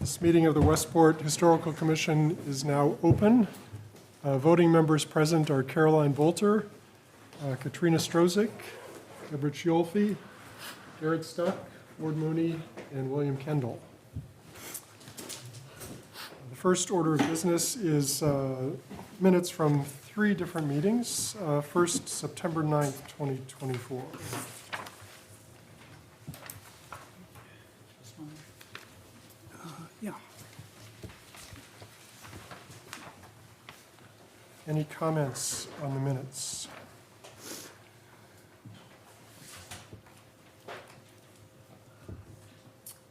This meeting of the Westport Historical Commission is now open. Voting members present are Caroline Volter, Katrina Strozik, Deborah Chiolfi, Garrett Stuck, Ward Mooney, and William Kendall. The first order of business is minutes from 3 different meetings. First, September 9th, 2024. Yeah. Any comments on the minutes?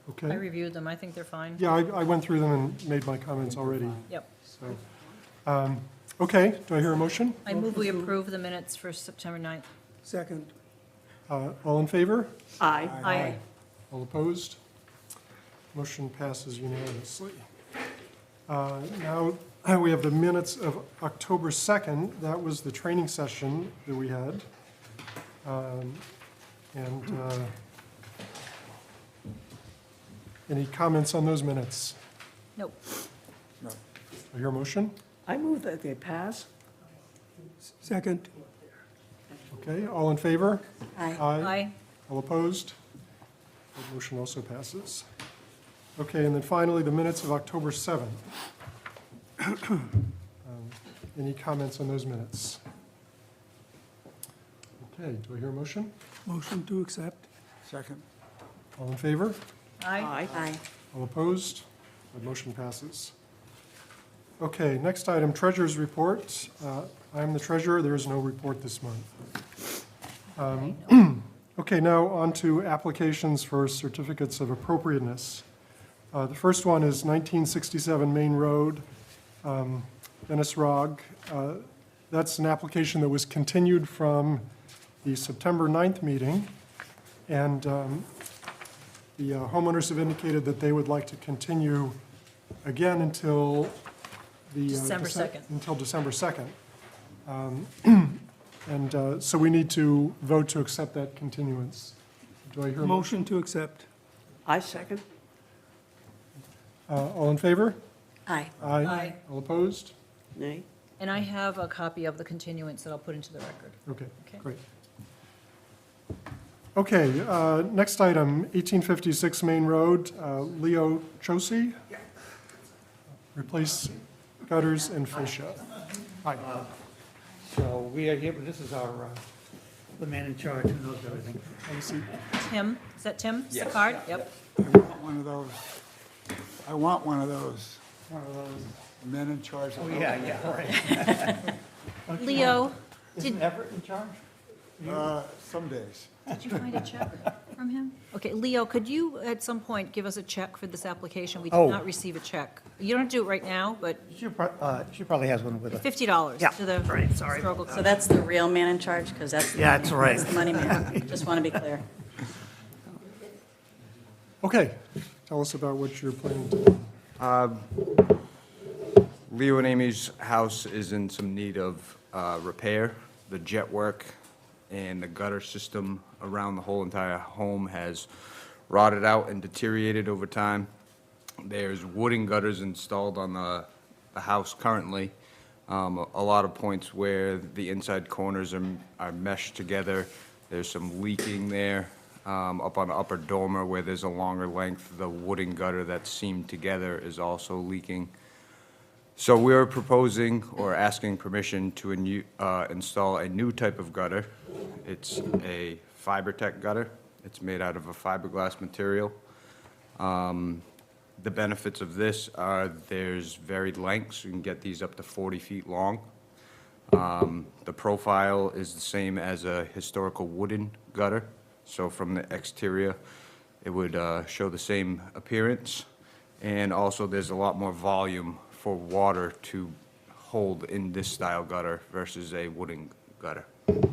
I Okay. reviewed them, I think they're fine. Yeah, I went through them and made my comments already. Yep. So, okay, do I hear a motion? I move we approve the minutes for September 9th. Second. All in favor? Aye. Aye. All opposed? Motion passes unanimously. Now, we have the minutes of October 2nd. That was the training session that we had. Any comments on those minutes? Nope. Do I hear a motion? I move that they pass. Second. Okay, all in favor? Aye. Aye. All opposed? The motion also passes. Okay, and then finally, the minutes of October 7th. Any comments on those minutes? Okay, do I hear a motion? Motion to accept. Second. All in favor? Aye. Aye. All opposed? The motion passes. Okay, next item, treasurer's report. I'm the treasurer, there is no report this month. Okay, now on to applications for certificates of appropriateness. The first one is 1967 Main Road, Dennis Rogg. That's an application that was continued from the September 9th meeting, and the homeowners have indicated that they would like to continue again until the... December 2nd. Until December 2nd. And so we need to vote to accept that continuance. Do I hear a motion? Motion to accept. I second. All in favor? Aye. Aye. All opposed? Nay. And I have a copy of the continuance that I'll put into the record. Okay, Okay. great. Okay, next item, 1856 Main Road, Leo Chosi. Replace gutters and fascia. Hi. So we are here, but this is our, the man in charge who knows everything. Have a seat. Tim, is that Tim? Yes. Card? Yep. I want one of those. I want one of those. One of those, Men in charge. oh, yeah, right. Leo, Isn't Everett in charge? Some days. did you find a check from him? Okay, Leo, could you at some point give us a check for this application? We did Oh. not receive a check. You don't have to do it right now, but She probably has one with her. $50 Yeah, to the right, sorry. historical. So that's the real man in charge, because that's the Yeah, that's right. that's the money man. Just want to be clear. Okay, tell us about what you're planning to do. Leo and Amy's house is in some need of repair. The jet work and the gutter system around the whole entire home has rotted out and deteriorated over time. There's wooden gutters installed on the house currently. A lot of points where the inside corners are meshed together. There's some leaking there. Up on the upper dormer where there's a longer length, the wooden gutter that's seamed together is also leaking. So we're proposing or asking permission to install a new type of gutter. It's a FiberTech gutter. It's made out of a fiberglass material. The benefits of this are there's varied lengths. You can get these up to 40 feet long. The profile is the same as a historical wooden gutter. So from the exterior, it would show the same appearance. And also, there's a lot more volume for water to hold in this style gutter versus a wooden gutter. The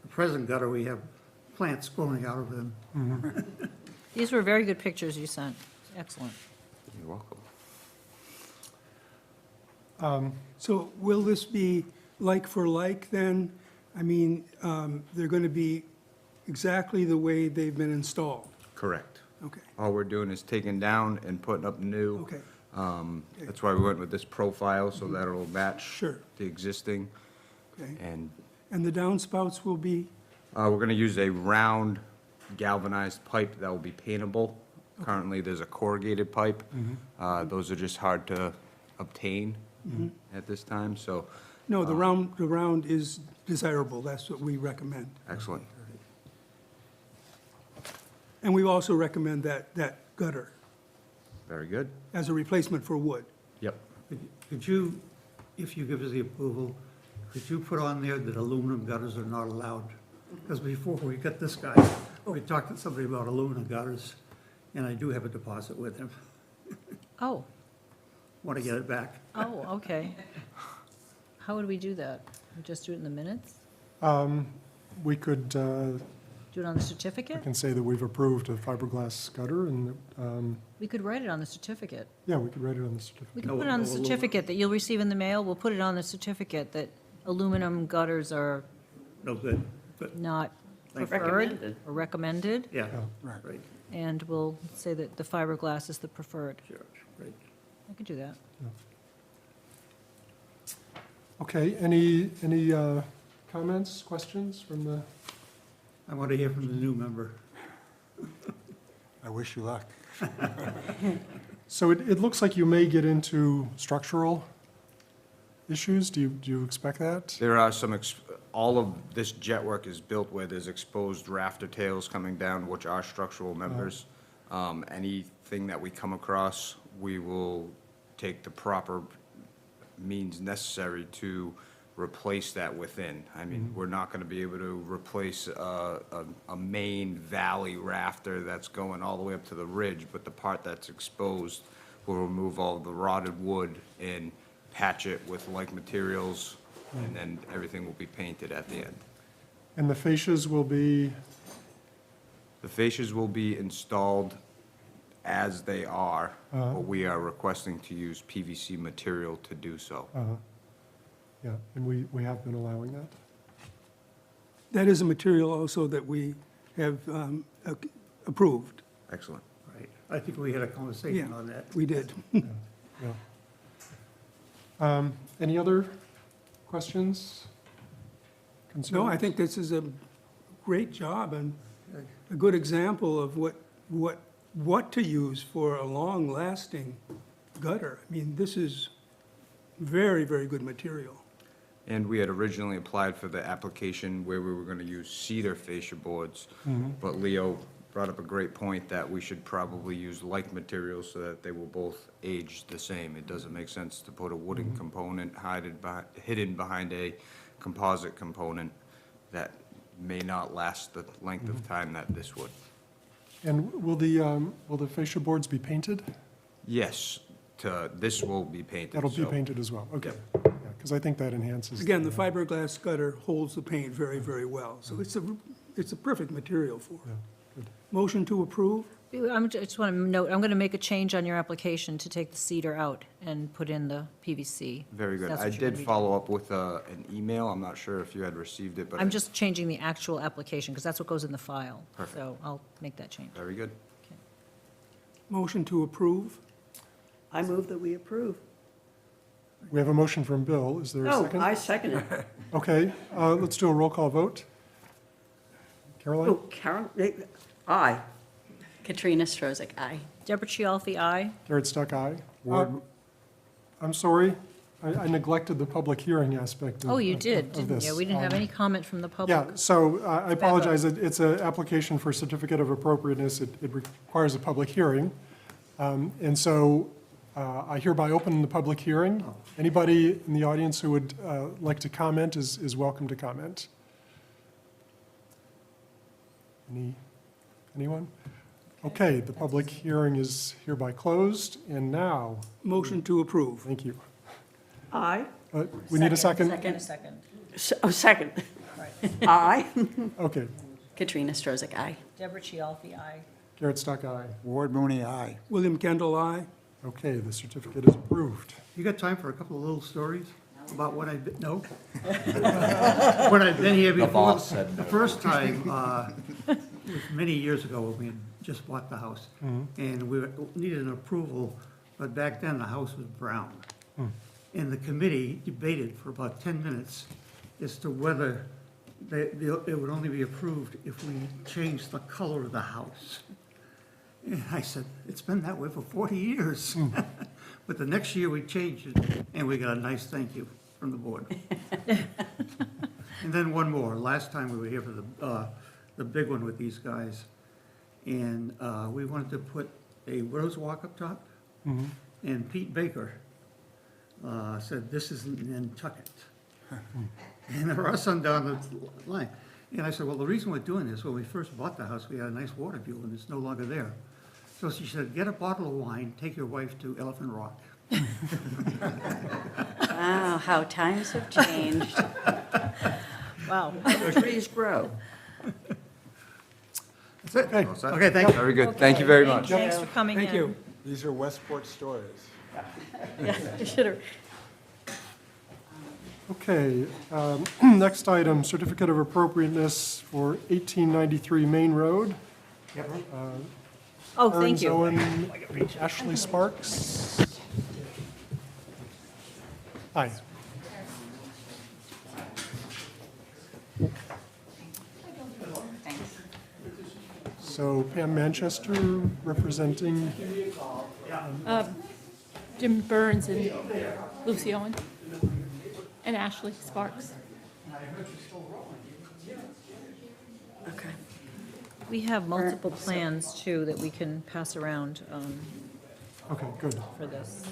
present gutter, we have plants growing out of them. These were very good pictures you sent. Excellent. You're welcome. So will this be like for like then? I mean, they're going to be exactly the way they've been installed. Correct. Okay, All we're doing is taking down and putting up new. okay, That's why we went with this profile, so that it'll match Sure. the existing. okay. And And the downspouts will be, we're gonna use a round galvanized pipe that will be paintable. Currently, there's a corrugated pipe. Those are just hard to obtain at this time, so, no, the round is desirable, that's what we recommend. excellent. And we also recommend that gutter Very good. as a replacement for wood. Yep. Could you, if you give us the approval, could you put on there that aluminum gutters are not allowed? Because before we got this guy, we talked to somebody about aluminum gutters, and I do have a deposit with him. Oh, Want to get it back. oh, okay. How would we do that? We just do it in the minutes? We could, Do it on the I certificate? can say that we've approved a fiberglass gutter, and, We could write it on the certificate. yeah, we could write it on the We certificate. could No- put it on the no aluminum. certificate that you'll receive in the mail. We'll put it on the certificate that aluminum gutters are No good, but, not Like preferred recommended. or recommended, yeah, Right. right, and we'll say that the fiberglass is the preferred. sure, right. I could do that. Okay, any comments, questions from the, I want to hear from the new member. I wish you luck. so it looks like you may get into structural issues. Do you expect that? There are some, all of this jet work is built where there's exposed rafter tails coming down, which are structural members. Anything that we come across, we will take the proper means necessary to replace that within. I mean, we're not gonna be able to replace a main valley rafter that's going all the way up to the ridge, but the part that's exposed, we'll remove all the rotted wood and patch it with like materials, and then everything will be painted at the end. And the fascias will be, The fascias will be installed as they are, but we are requesting to use PVC material to do so. yeah, and we have been allowing that. That is a material also that we have approved. Excellent. Right, I think we had a conversation on that. We did. Yeah. Any other questions? Concerns? No, I think this is a great job and a good example of what to use for a long-lasting gutter. I mean, this is very, very good material. And we had originally applied for the application where we were gonna use cedar fascia boards, but Leo brought up a great point that we should probably use like materials so that they will both age the same. It doesn't make sense to put a wooden component hidden behind a composite component that may not last the length of time that this would. And will the fascia boards be painted? Yes, this will be painted. That'll be so- painted as well, okay. Because I think that enhances. Again, the fiberglass gutter holds the paint very, very well, so it's a perfect material for it. Motion to approve? I just want to note, I'm going to make a change on your application to take the cedar out and put in the PVC. Very good. That's I what you're did gonna be follow up with an email. I'm not sure if you had received it, but. I'm just changing the actual application, because that's what goes in the file. Perfect. So I'll make that change. Very good. Motion to approve? I move that we approve. We have a motion from Bill. Is there a Oh, second? I second it. Okay, let's do a roll call vote. Caroline? Oh, Carol, aye. Katrina Strozak, aye. Deborah Chialfi, aye. Garrett Stuck, aye. I'm sorry, I neglected the public hearing aspect of Oh, you of- did, of didn't this. you? We didn't have any comment from the public. Yeah, so I apologize. It's an application for certificate of appropriateness. It requires a public hearing. And so I hereby open the public hearing. Anybody in the audience who would like to comment is welcome to comment. Anyone? Okay, the public hearing is hereby closed, and now, Motion to approve. thank you. Aye. We need a second? Second. Second. Second. Aye. Okay, Katrina Strozak, aye. Deborah Chialfi, aye. Garrett Stuck, aye. Ward Mooney, aye. William Kendall, aye. Okay, the certificate is approved. You got time for a couple of little stories about what I've been, no? When I've been here before. boss said no. The first time, was many years ago, when just bought the house. And we needed an approval, but back then the house was brown. And the committee debated for about 10 minutes as to whether it would only be approved if we changed the color of the house. And I said, it's been that way for 40 years. But the next year we changed it, and we got a nice thank you from the board. And then one more, last time we were here for the big one with these guys. And we wanted to put a widow's walk up top. And Pete Baker said, this isn't Nantucket. And there was some down the line. And I said, well, the reason we're doing this, when we first bought the house, we had a nice water view, and it's no longer there. So she said, get a bottle of wine, take your wife to Elephant Rock. Wow, how times have changed. Wow. Trees grow. That's it. Okay. Okay, thank you. Very good. Thank you very much. Thanks for coming in. Thank you. These are Westport stories. Yeah, you should have. Okay, next item, certificate of appropriateness for 1893 Main Road. Oh, thank you. Owen, Ashley Sparks. Hi. So Pam Manchester representing, Jim Burns and Lucy Owen and Ashley Sparks. Okay. We have multiple plans, too, that we can pass around okay, good. for this.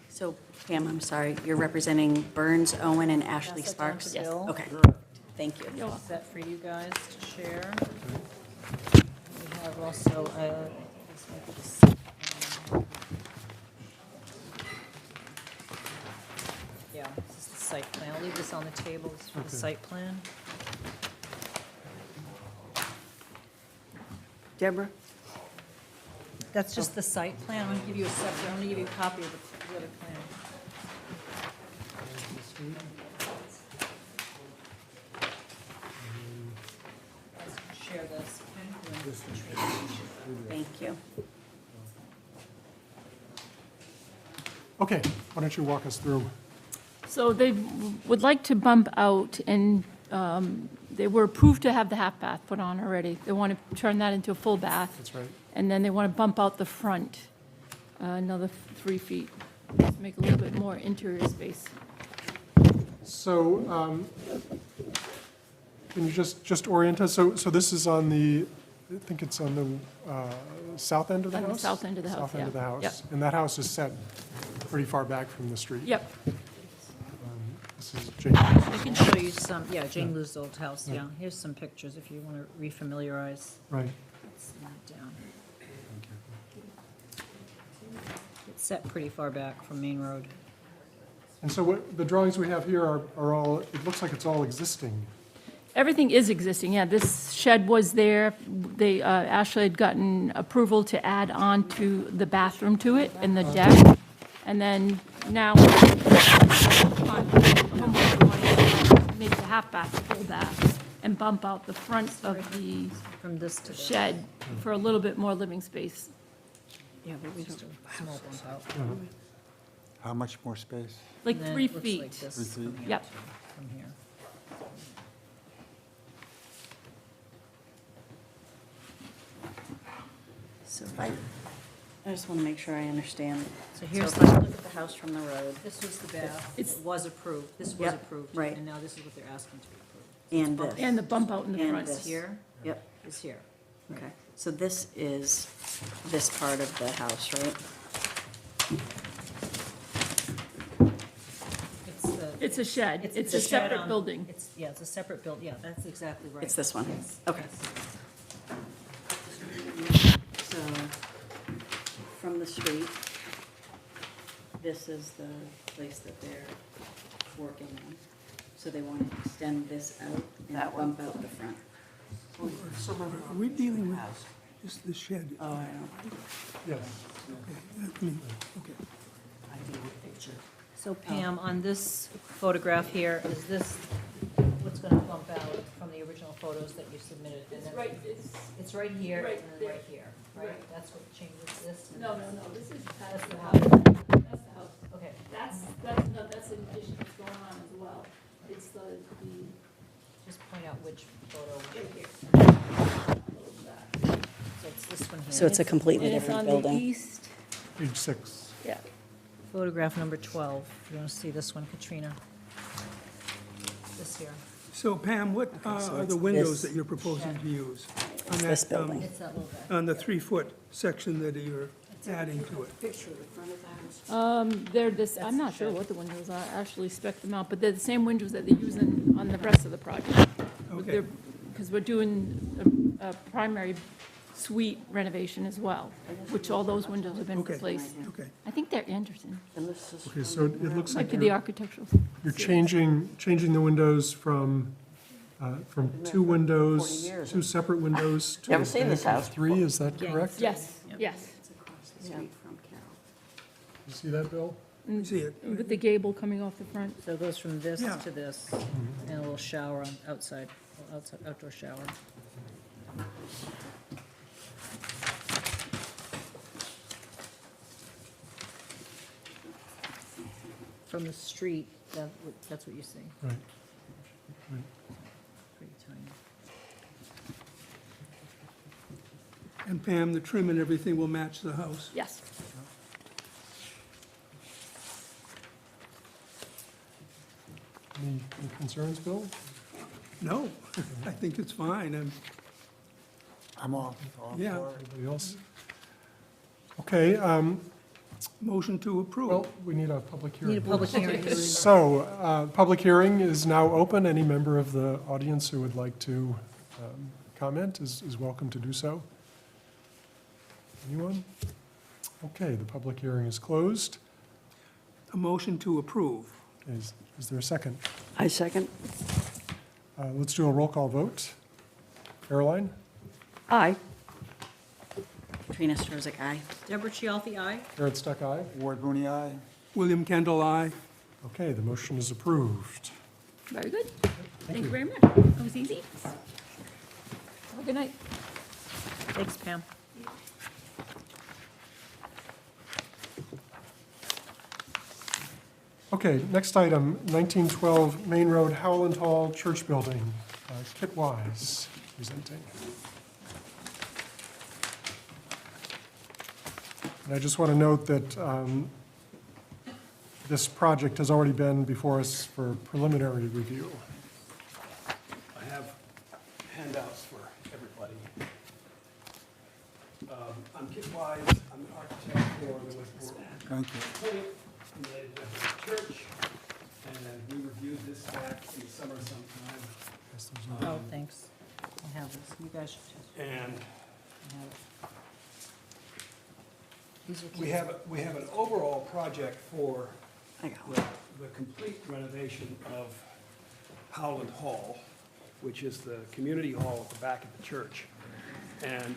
So Pam, I'm sorry, you're representing Burns, Owen, and Ashley Sparks? Yes. Okay, thank you. You're welcome. Set for you guys to share. We have also, this might be the yeah, this is the site plan. I'll leave this on the table for the Okay. site plan. Deborah? That's just the site plan. I'm going to give you a separate, I'm going to give you a copy of the other plan. Share this. Thank you. Okay, why don't you walk us through? So they would like to bump out, and they were approved to have the half bath put on already. They want to turn that into a full bath, That's right. and then they want to bump out the front another 3 feet, to make a little bit more interior space. So, can you just orient us? So this is on the, I think it's on the south end of the On the house? south end of the house, South end of the yeah. house. Yep. And that house is set pretty far back from the street? Yep, This is Jane. I can show you some, yeah, Jane Lou's old house, yeah. Here's some pictures if you want to refamiliarize. Right. Let's slow it down. It's set pretty far back from Main Road. And so what, the drawings we have here are all, it looks like it's all existing. everything is existing, yeah. This shed was there. They, Ashley had gotten approval to add on to the bathroom to it and the deck. And then now, make the half bath a full bath and bump out the front of the From this to the, shed for a little bit more living space. yeah, but we just a small bump out How much more space? Like And then 3 it looks like feet. this 3 feet? Yep. from here. So if I just want to make sure I understand. So here's if I the, look at the house from the road this was the bath, It's- it was approved, this was Yep, approved. right. And now this is what they're asking to be approved. and this. And the bump out in the And front. this. Here Yep, is here. okay. So this is this part of the house, right? It's the. It's a shed. It's a the shed separate on- building. It's, yeah, it's a separate build, yeah, that's exactly right. It's this one? Yes, Okay. yes. So from the street, this is the place that they're working on. So they want to extend this out and bump out the front. Are we dealing with just the shed? Oh, I don't. Yes. I mean, okay. So Pam, on this photograph here, is this what what's gonna bump out from the original photos that you submitted. And then it's, It's right here Right and then there. right here, right? Right. That's what changes this. and no, this. this is That's the house. house. That's the house. Okay, That's an addition that's going on as well. It's the, just point out which photo. right here. So it's this one here. So it's a completely And it's different on the building. east, Page 6. yeah. Photograph number 12, if you want to see this one, Katrina. This here. So Pam, what so are it's the windows this. that you're proposing to use? On that, This building. It's that little guy. On the 3-foot section that you're adding to it? Picture of the front of the house. They're this, I'm not sure what the windows are, I actually spec them out, but they're the same windows that they're using on the rest of the project. Okay. Because we're doing a primary suite renovation as well, which all those windows have been Okay. replaced. Okay. I think they're Anderson, And this is. Okay, so it looks might like be the you're architectural. changing the windows from 2 windows, 40 years. 2 separate windows to Never a seen this bank of house 3, is that correct? Yes, yes, It's across the street from Carol. You see that, Bill? See it? with the gable coming off the front. So it goes from this Yeah. to this, and a little shower on outside, outdoor shower. From the street, that's what you see, Right. pretty tiny. And Pam, the trim and everything will match the house? Yes. Any concerns, Bill? No, I think it's fine. I'm all Yeah. for it. Anybody else? Okay, Motion to approve. well, we need a public hearing. Need a public hearing. So, public hearing is now open. Any member of the audience who would like to comment is welcome to do so. Anyone? Okay, the public hearing is closed. A motion to approve. Is there a second? I second. Let's do a roll call vote. Caroline? Aye. Katrina Sturzik, aye. Deborah Chialfi, aye? Garrett Stuck, aye. Ward Booney, aye. William Kendall, aye. Okay, the motion is approved. Very good. Thank you you. very much. That was easy. Have a good night. Thanks, Pam. Okay, next item, 1912 Main Road, Howland Hall Church Building. Kit Wise presenting. And I just want to note that this project has already been before us for preliminary review. I have handouts for everybody. I'm Kit Wise, I'm an architect for the Westport Thank you. Clinic, related to the church, and we reviewed this back in the summer sometime. Oh, thanks. I have this. You guys should just And have it. These are we kids. have an overall project for I got the one. the complete renovation of Howland Hall, which is the community hall at the back of the church. And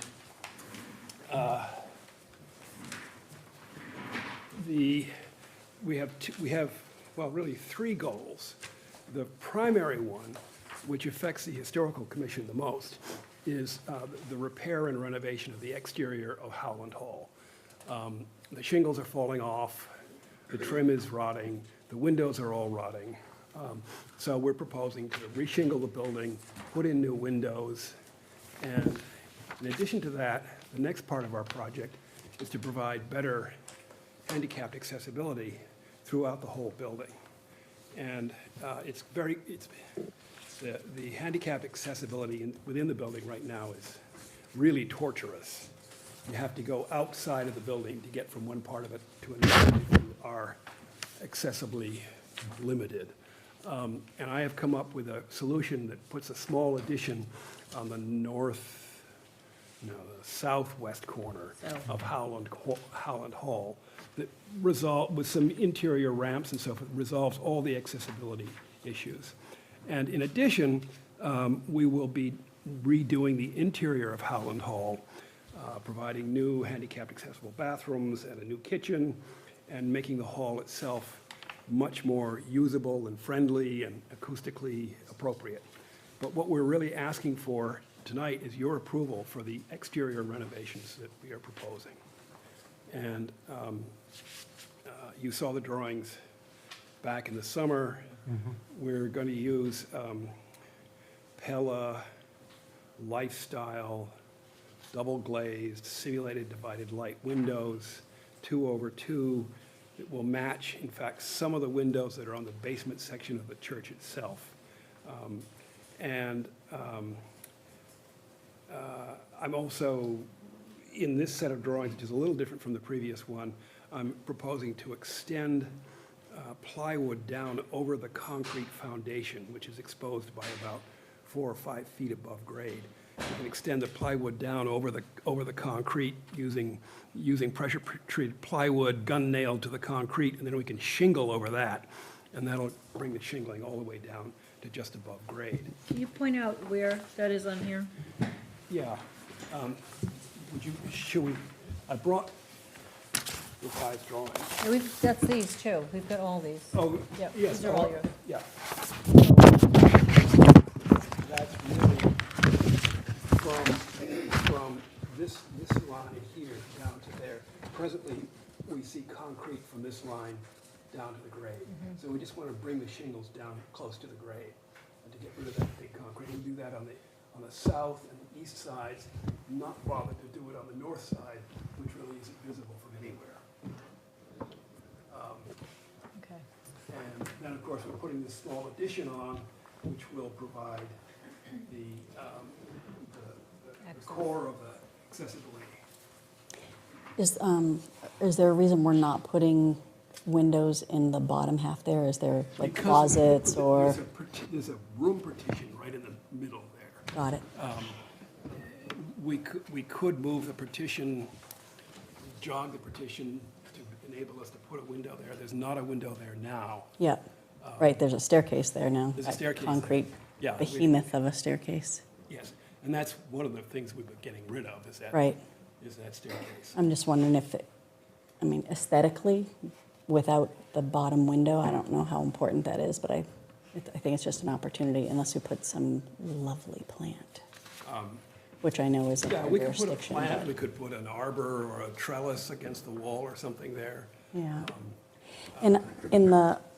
we have, well, really 3 goals. The primary one, which affects the Historical Commission the most, is the repair and renovation of the exterior of Howland Hall. The shingles are falling off, the trim is rotting, the windows are all rotting. So we're proposing to reshingle the building, put in new windows, and in addition to that, the next part of our project is to provide better handicapped accessibility throughout the whole building. And the handicapped accessibility within the building right now is really torturous. You have to go outside of the building to get from one part of it to another if you are accessibly limited. And I have come up with a solution that puts a small addition on the southwest corner of Howland Hall that with some interior ramps and so forth, resolves all the accessibility issues. And in addition, we will be redoing the interior of Howland Hall, providing new handicapped accessible bathrooms and a new kitchen, and making the hall itself much more usable and friendly and acoustically appropriate. But what we're really asking for tonight is your approval for the exterior renovations that we are proposing. And you saw the drawings back in the summer. We're going to use Pella Lifestyle double glazed simulated divided light windows, 2/2, that will match, in fact, some of the windows that are on the basement section of the church itself. I'm also, in this set of drawings, which is a little different from the previous one, I'm proposing to extend plywood down over the concrete foundation, which is exposed by about 4 or 5 feet above grade. You can extend the plywood down over the concrete using pressure-treated plywood, gun nailed to the concrete, and then we can shingle over that, and that'll bring the shingling all the way down to just above grade. Can you point out where that is on here? Yeah. Should we, I brought revised drawings. Yeah, that's these too. We've got all these. Oh, Yep, yes. these are all yours. Yeah. That's really from this line here down to there. Presently, we see concrete from this line down to the grade. So we just want to bring the shingles down close to the grade and to get rid of that big concrete. We do that on the south and the east sides, not bother to do it on the north side, which really isn't visible from anywhere. Okay. And then, of course, we're putting this small addition on, which will provide the core of the accessibility. Is there a reason we're not putting windows in the bottom half there? Is there like Because closets or? There's a room partition right in the middle there. Got it. We could move the partition, jog the partition to enable us to put a window there. There's not a window there now. Yeah, right, there's a staircase there now. There's a that staircase there. Concrete Yeah, behemoth of a staircase. Yes, and that's one of the things we've been getting rid of, is that. Right. Is that staircase. I'm just wondering if aesthetically, without the bottom window, I don't know how important that is, but I think it's just an opportunity, unless we put some lovely plant, which I know is a Yeah, we could put a jurisdiction. plant, but- we could put an arbor or a trellis against the wall or something there. Yeah. And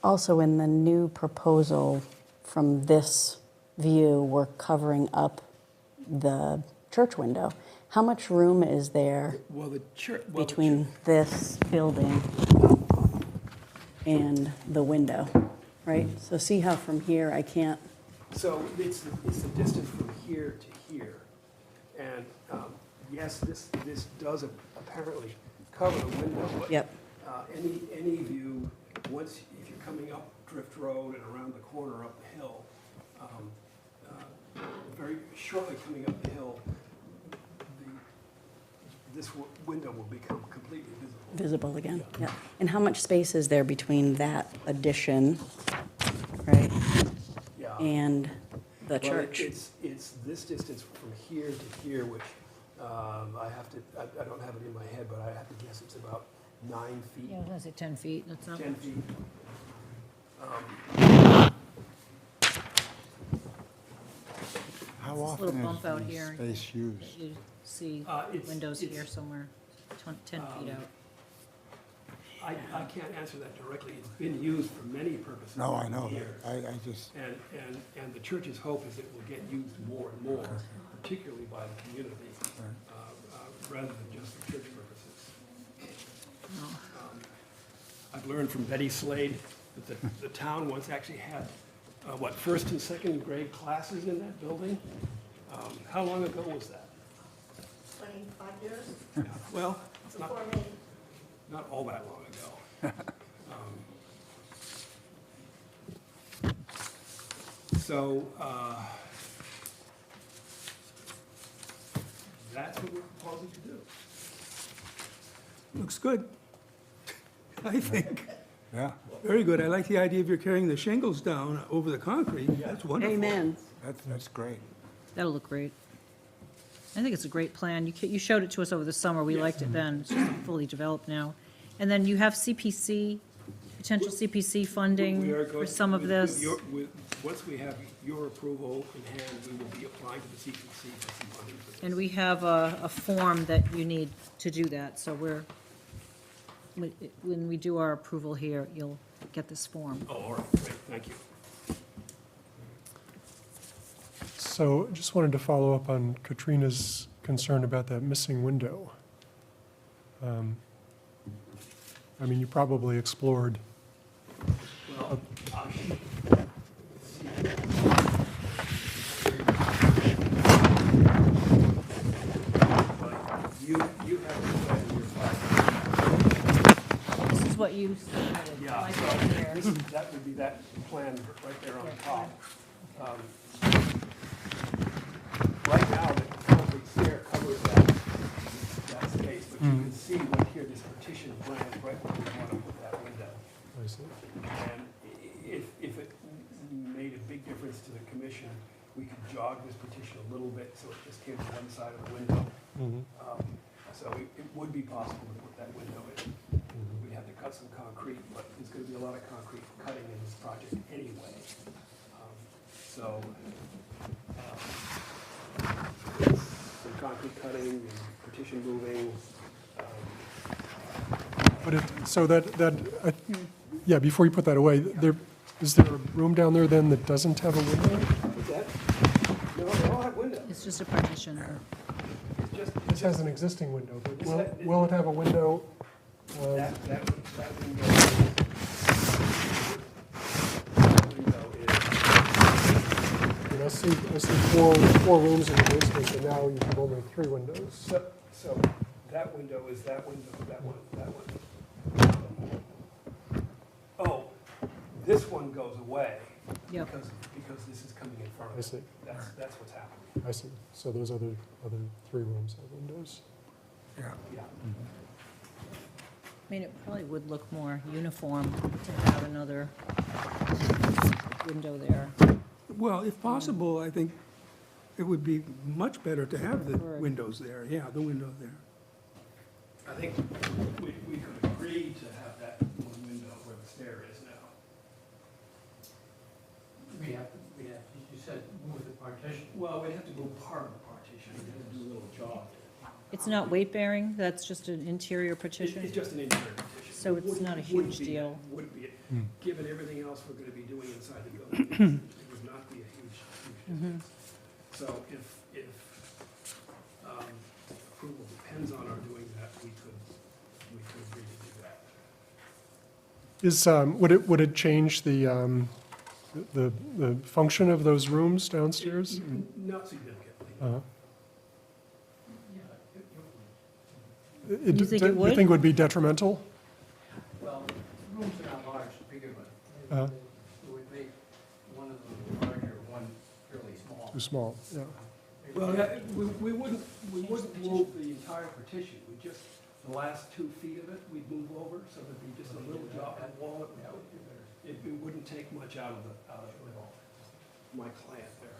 also in the new proposal, from this view, we're covering up the church window. How much room is there Well, the church. between this building and the window, right? So see how from here I can't, So it's the distance from here to here. And yes, this does apparently cover the window. But Yep. Any view, if you're coming up Drift Road and around the corner up the hill, very shortly coming up the hill, this window will become completely visible. visible again, yeah. And how much space is there between that addition, right, Yeah. and the Well, church? It's this distance from here to here, which I don't have it in my head, but I have to guess it's about 9 feet, Yeah, I was gonna say 10 feet. That's not 10 feet. How This often little bump out is here. the space used? You see It's- windows it's- here somewhere, 10 feet out. I can't answer that directly. It's been used for many purposes. No, I over know the that. years. I just, And the church's hope is it will get used more and more, particularly by the community, rather than just for church purposes. I've learned from Betty Slade that the town once actually had, first and second grade classes in that building? How long ago was that? 25 years Yeah, well, it's not, before me. not all that long ago. So, that's what we're proposing to do. Looks good, I think. yeah, Very good. I like the idea of you carrying the shingles down over the concrete. That's wonderful. Amen. that's great. That'll look great. I think it's a great plan. You showed it to us over the summer. We liked it then. It's just fully developed now. And then you have CPC potential CPC We funding are for going- some of with this. Once we have your approval in hand, we will be applying to the CPC for some funding for this. And we have a form that you need to do that, so when we do our approval here, you'll get this form. Oh, all right, great, thank you. So just wanted to follow up on Katrina's concern about that missing window. I mean, you probably explored, Well, you have to plan your file. This is what you submitted. Yeah, right so there. that would be that plan right there on the top. Right now, the concrete stair covers that space, but you can see right here, this partition branch right where we want to put that window. I see. And if it made a big difference to the commission, we could jog this partition a little bit so it just came to one side of the window. Mhm. So it would be possible to put that window in. We'd have to cut some concrete, but there's going to be a lot of concrete cutting in this project anyway. So some concrete cutting and partition moving. But yeah, before you put that away, is there a room down there then that doesn't have a window? What's that? No, they all have windows. It's just a partition. It's just, This has an existing window, but This will ha- will it have a window? that window is, And I see four rooms in the basement, and now you have only 3 windows. so that window is that window, that one. Oh, this one goes away Yep. because this is coming in front of I it. see, That's what's happening. I see. So those other 3 rooms have windows. Yeah. I mean, it probably would look more uniform to have another window there. Well, if possible, I think it would be much better to have the Correct. windows there, yeah, the window there. I think we could agree to have that one window where the stair is now. You said move the partition. Well, we'd have to move part of the partition, we'd have to do a little jog. It's not weight-bearing, that's just an interior It's partition? just an interior partition. So it's Wouldn't- not a wouldn't huge be- deal. Wouldn't be, given everything else we're gonna be doing inside the building, it would not be a huge difference. So if approval depends on our doing that, we could agree to do that. Would it change the function of those rooms downstairs? Not significantly. Uh-huh. You think it You would? think it would be detrimental? Well, rooms are not large to begin with. Uh-huh. It would make one of them larger, one fairly small. Too small, yeah. Well, we wouldn't move the entire partition, we just, the last 2 feet of it, we'd move over, so there'd be just a little jog at wall. It wouldn't take much out of my client there.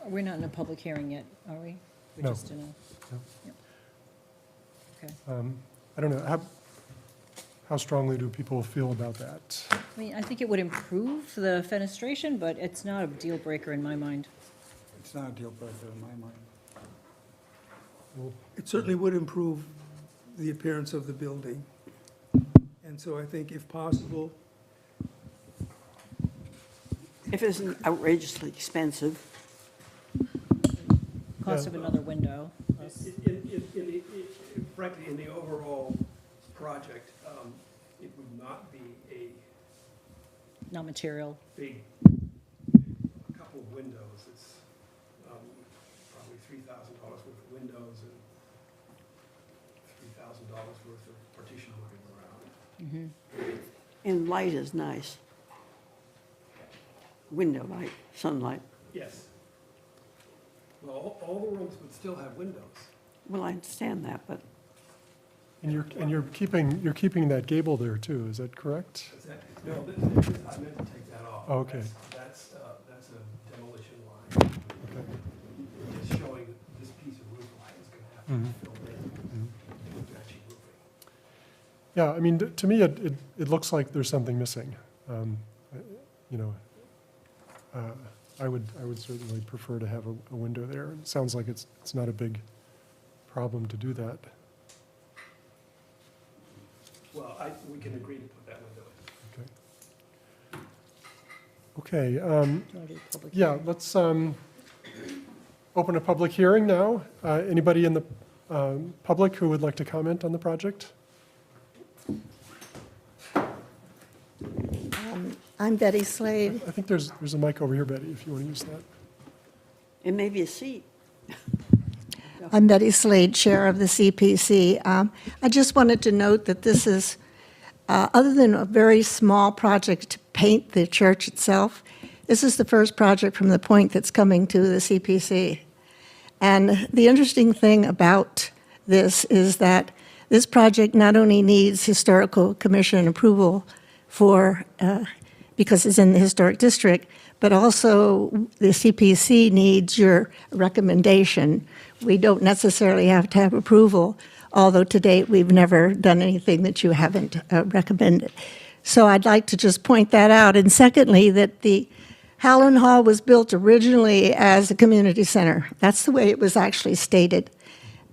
We're not in a public hearing yet, are we? We're No. just in a, No. Yep. Okay. I don't know, how strongly do people feel about that? I mean, I think it would improve the fenestration, but it's not a deal breaker in my mind. It's not a deal breaker in my mind. It certainly would improve the appearance of the building. And so I think if possible, If it isn't outrageously expensive, Cost of another window. plus- Frankly, in the overall project, it would not be a Not material. big, a couple of windows, it's probably $3,000 worth of windows and $3,000 worth of partition moving around. and light is nice. Window light, sunlight. Yes. Well, all the rooms would still have windows. Well, I understand that, but And you're keeping that gable there too, is that correct? Is that, no, I meant to take that off. Oh, okay. That's a demolition line. Okay. Just showing that this piece of roof line is gonna have to be filled in with matching roofing. Yeah, I mean, to me, it looks like there's something missing. You know, I would certainly prefer to have a window there. It sounds like it's not a big problem to do that. Well, we can agree to put that window in. Okay. Do you want to do the public Yeah, let's open a public hearing now. Anybody in the public who would like to comment on the project? I'm Betty Slade. I think there's a mic over here, Betty, if you want to use that. It may be a seat. I'm Betty Slade, Chair of the CPC. I just wanted to note that this is, other than a very small project to paint the church itself, this is the first project from the point that's coming to the CPC. And the interesting thing about this is that this project not only needs Historical Commission approval for, because it's in the historic district, but also the CPC needs your recommendation. We don't necessarily have to have approval, although to date we've never done anything that you haven't recommended. So I'd like to just point that out. And secondly, that the Howland Hall was built originally as a community center. That's the way it was actually stated.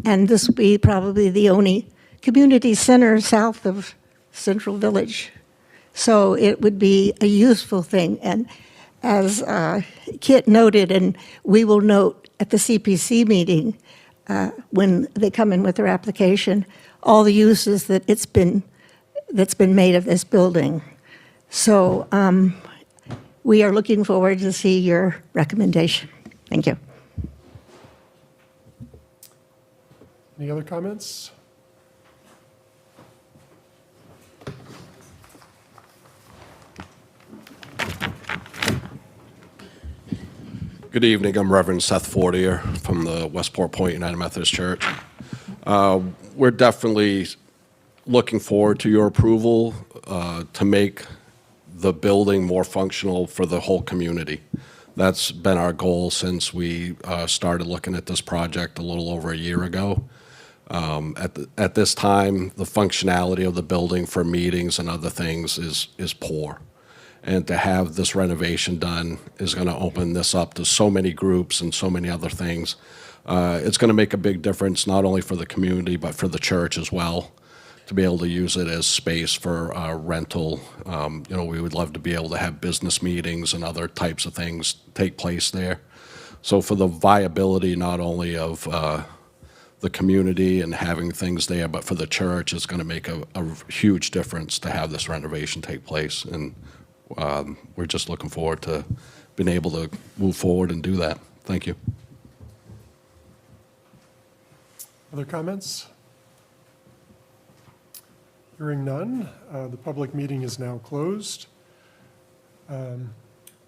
And this will be probably the only community center south of Central Village. So it would be a useful thing. And as Kit noted, and we will note at the CPC meeting when they come in with their application, all the uses that that's been made of this building. So we are looking forward to see your recommendation. Thank you. Any other comments? Good evening. I'm Reverend Seth Fortier from the Westport Point United Methodist Church. We're definitely looking forward to your approval to make the building more functional for the whole community. That's been our goal since we started looking at this project a little over a year ago. At this time, the functionality of the building for meetings and other things is poor. And to have this renovation done is going to open this up to so many groups and so many other things. It's going to make a big difference not only for the community but for the church as well, to be able to use it as space for rental. You know, we would love to be able to have business meetings and other types of things take place there. So for the viability not only of the community and having things there, but for the church, it's going to make a huge difference to have this renovation take place. And we're just looking forward to being able to move forward and do that. Thank you. Other comments? Hearing none, the public meeting is now closed. Any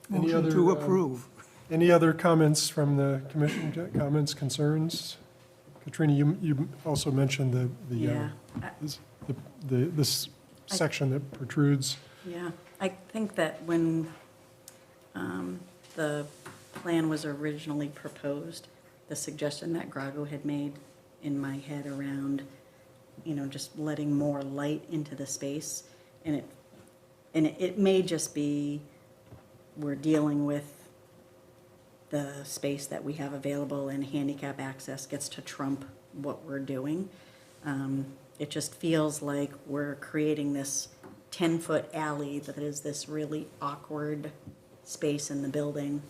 Motion to approve. Any other comments from the commission? Comments, concerns? Katrina, you also mentioned this section that protrudes. Yeah, I think that when the plan was originally proposed, the suggestion that Grago had made in my head around, you know, just letting more light into the space, and it may just be we're dealing with the space that we have available and handicap access gets to trump what we're doing. It just feels like we're creating this 10-foot alley that is this really awkward space in the building.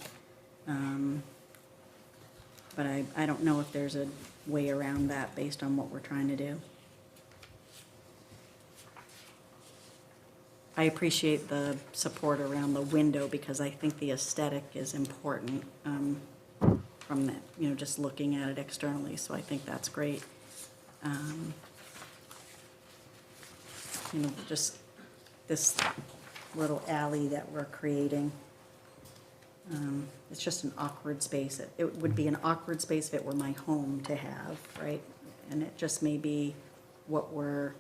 But I don't know if there's a way around that based on what we're trying to do. I appreciate the support around the window because I think the aesthetic is important from that, you know, just looking at it externally. So I think that's great. You know, just this little alley that we're creating. It's just an awkward space. It would be an awkward space if it were my home to have, right? And it just may be what we're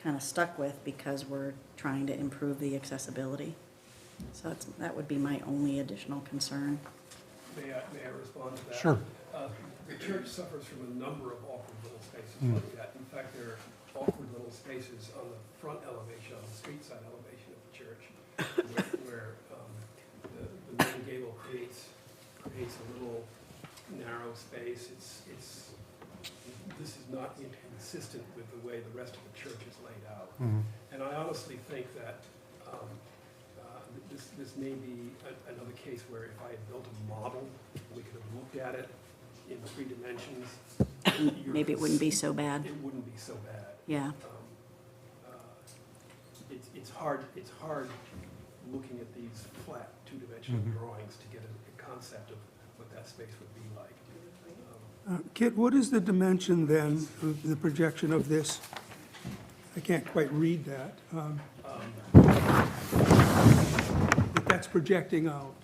kind of stuck with because we're trying to improve the accessibility. So that would be my only additional concern. May I respond to that? Sure. The church suffers from a number of awkward little spaces like that. In fact, there are awkward little spaces on the front elevation, on the street side elevation of the church, where the main gable creates a little narrow space. This is not inconsistent with the way the rest of the church is laid out. And I honestly think that this may be another case where if I had built a model, we could have looked at it in 3 dimensions. Maybe it wouldn't be so bad. It wouldn't be so bad. Yeah. It's hard looking at these flat 2-dimensional drawings to get a concept of what that space would be like. Kit, what is the dimension then, of the projection of this? I can't quite read that. But that's projecting out.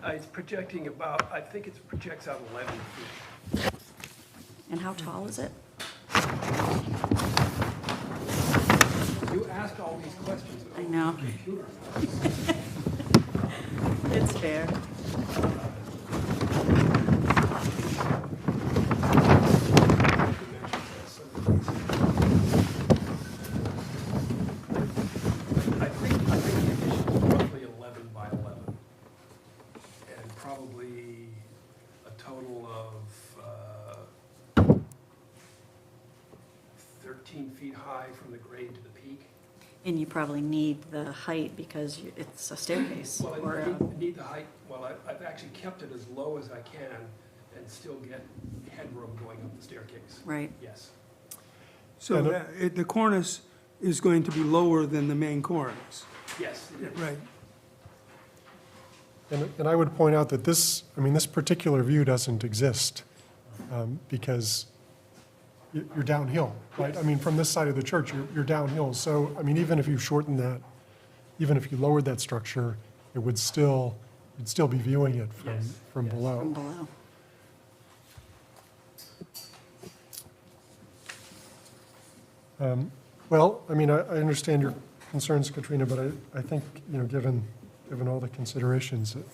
It's projecting about, I think it projects out 11 feet. And how tall is it? You asked all these questions. I know. It's fair. I think the addition is roughly 11 by 11, and probably a total of 13 feet high from the grade to the peak. And you probably need the height because it's a staircase. Well, or I need the height, well, I've actually kept it as low as I can and still get headroom going up the staircase. Right. Yes. So the cornice is going to be lower than the main cornice. Yes, it is. Right. And I would point out that this particular view doesn't exist because you're downhill, right? I mean, from this side of the church, you're downhill. So, I mean, even if you shortened that, even if you lowered that structure, it would still, you'd still be viewing it from below. From below. Well, I mean, I understand your concerns, Katrina, but I think, given all the considerations, it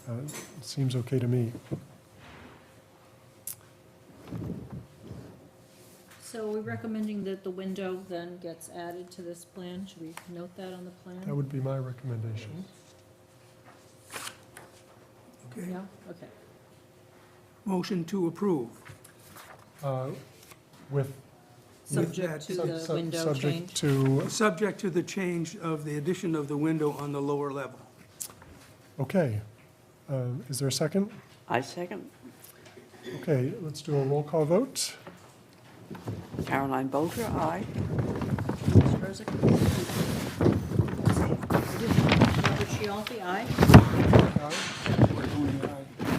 seems okay to me. So are we recommending that the window then gets added to this plan? Should we note that on the plan? That would be my recommendation. Okay. Yeah, okay. Motion to approve. With Subject to the window subject change? to, Subject to the change of the addition of the window on the lower level. okay. Is there a second? I second. Okay, let's do a roll call vote. Caroline Bolger, aye. Robert Chialfi, aye?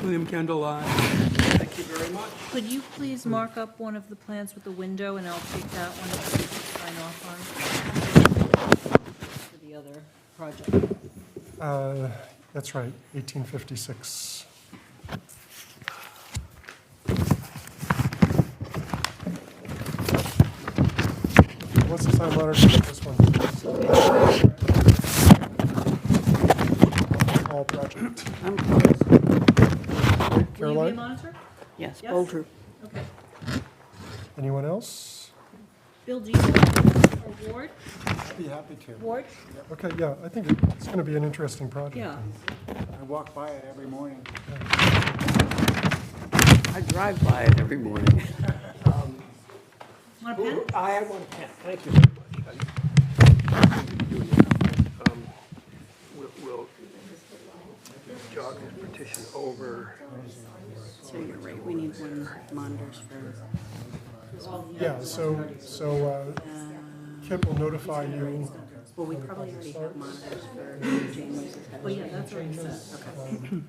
William Kendall, aye. Thank you very much. Could you please mark up one of the plans with the window, and I'll take that one to sign off on? For the other project. That's right, 1856. What's the time letter for this one? All project. I'm close. Will you be a Caroline, monitor? Yes, Yes. Bolger. Okay. anyone else? Bill, do you have a Ward? Be happy to. Ward? Okay, yeah, I think it's going to be an interesting project. Yeah. I walk by it every morning. I drive by it every morning. Want a pen? I have one pen, thank you very much. We'll jog this petition over. So you're right, we need one monitors for, Yeah, so Kip will notify you. well, we probably already have monitors for James. Oh, yeah, that's already set. Okay.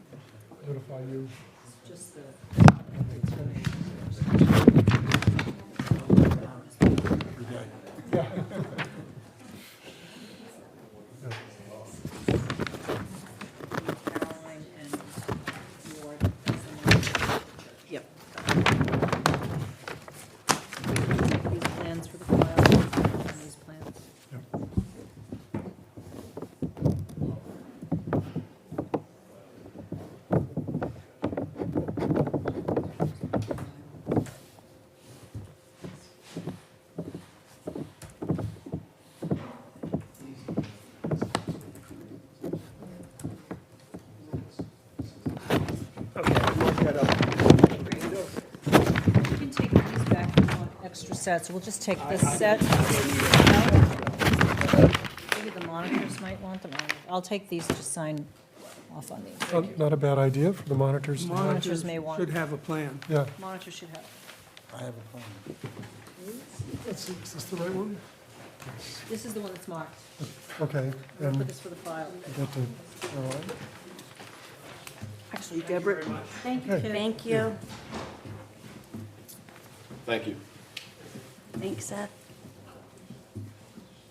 Notify you. Just the. Caroline and Ward. Yep. These plans for the file, and these plans. extra set, so we'll just take this set. Maybe the monitors might want them. I'll take these to sign off on these. Not a bad idea for the monitors to have. Monitors may want- Should have a plan. Yeah. Monitors should have. I have a plan. Let's see, is this the right one? This is the one that's marked. Okay, I'll and put this for the file. get to Caroline. Actually, Deborah, Thank you, Okay. Kit. Thank you. Thank you. Thanks, Seth.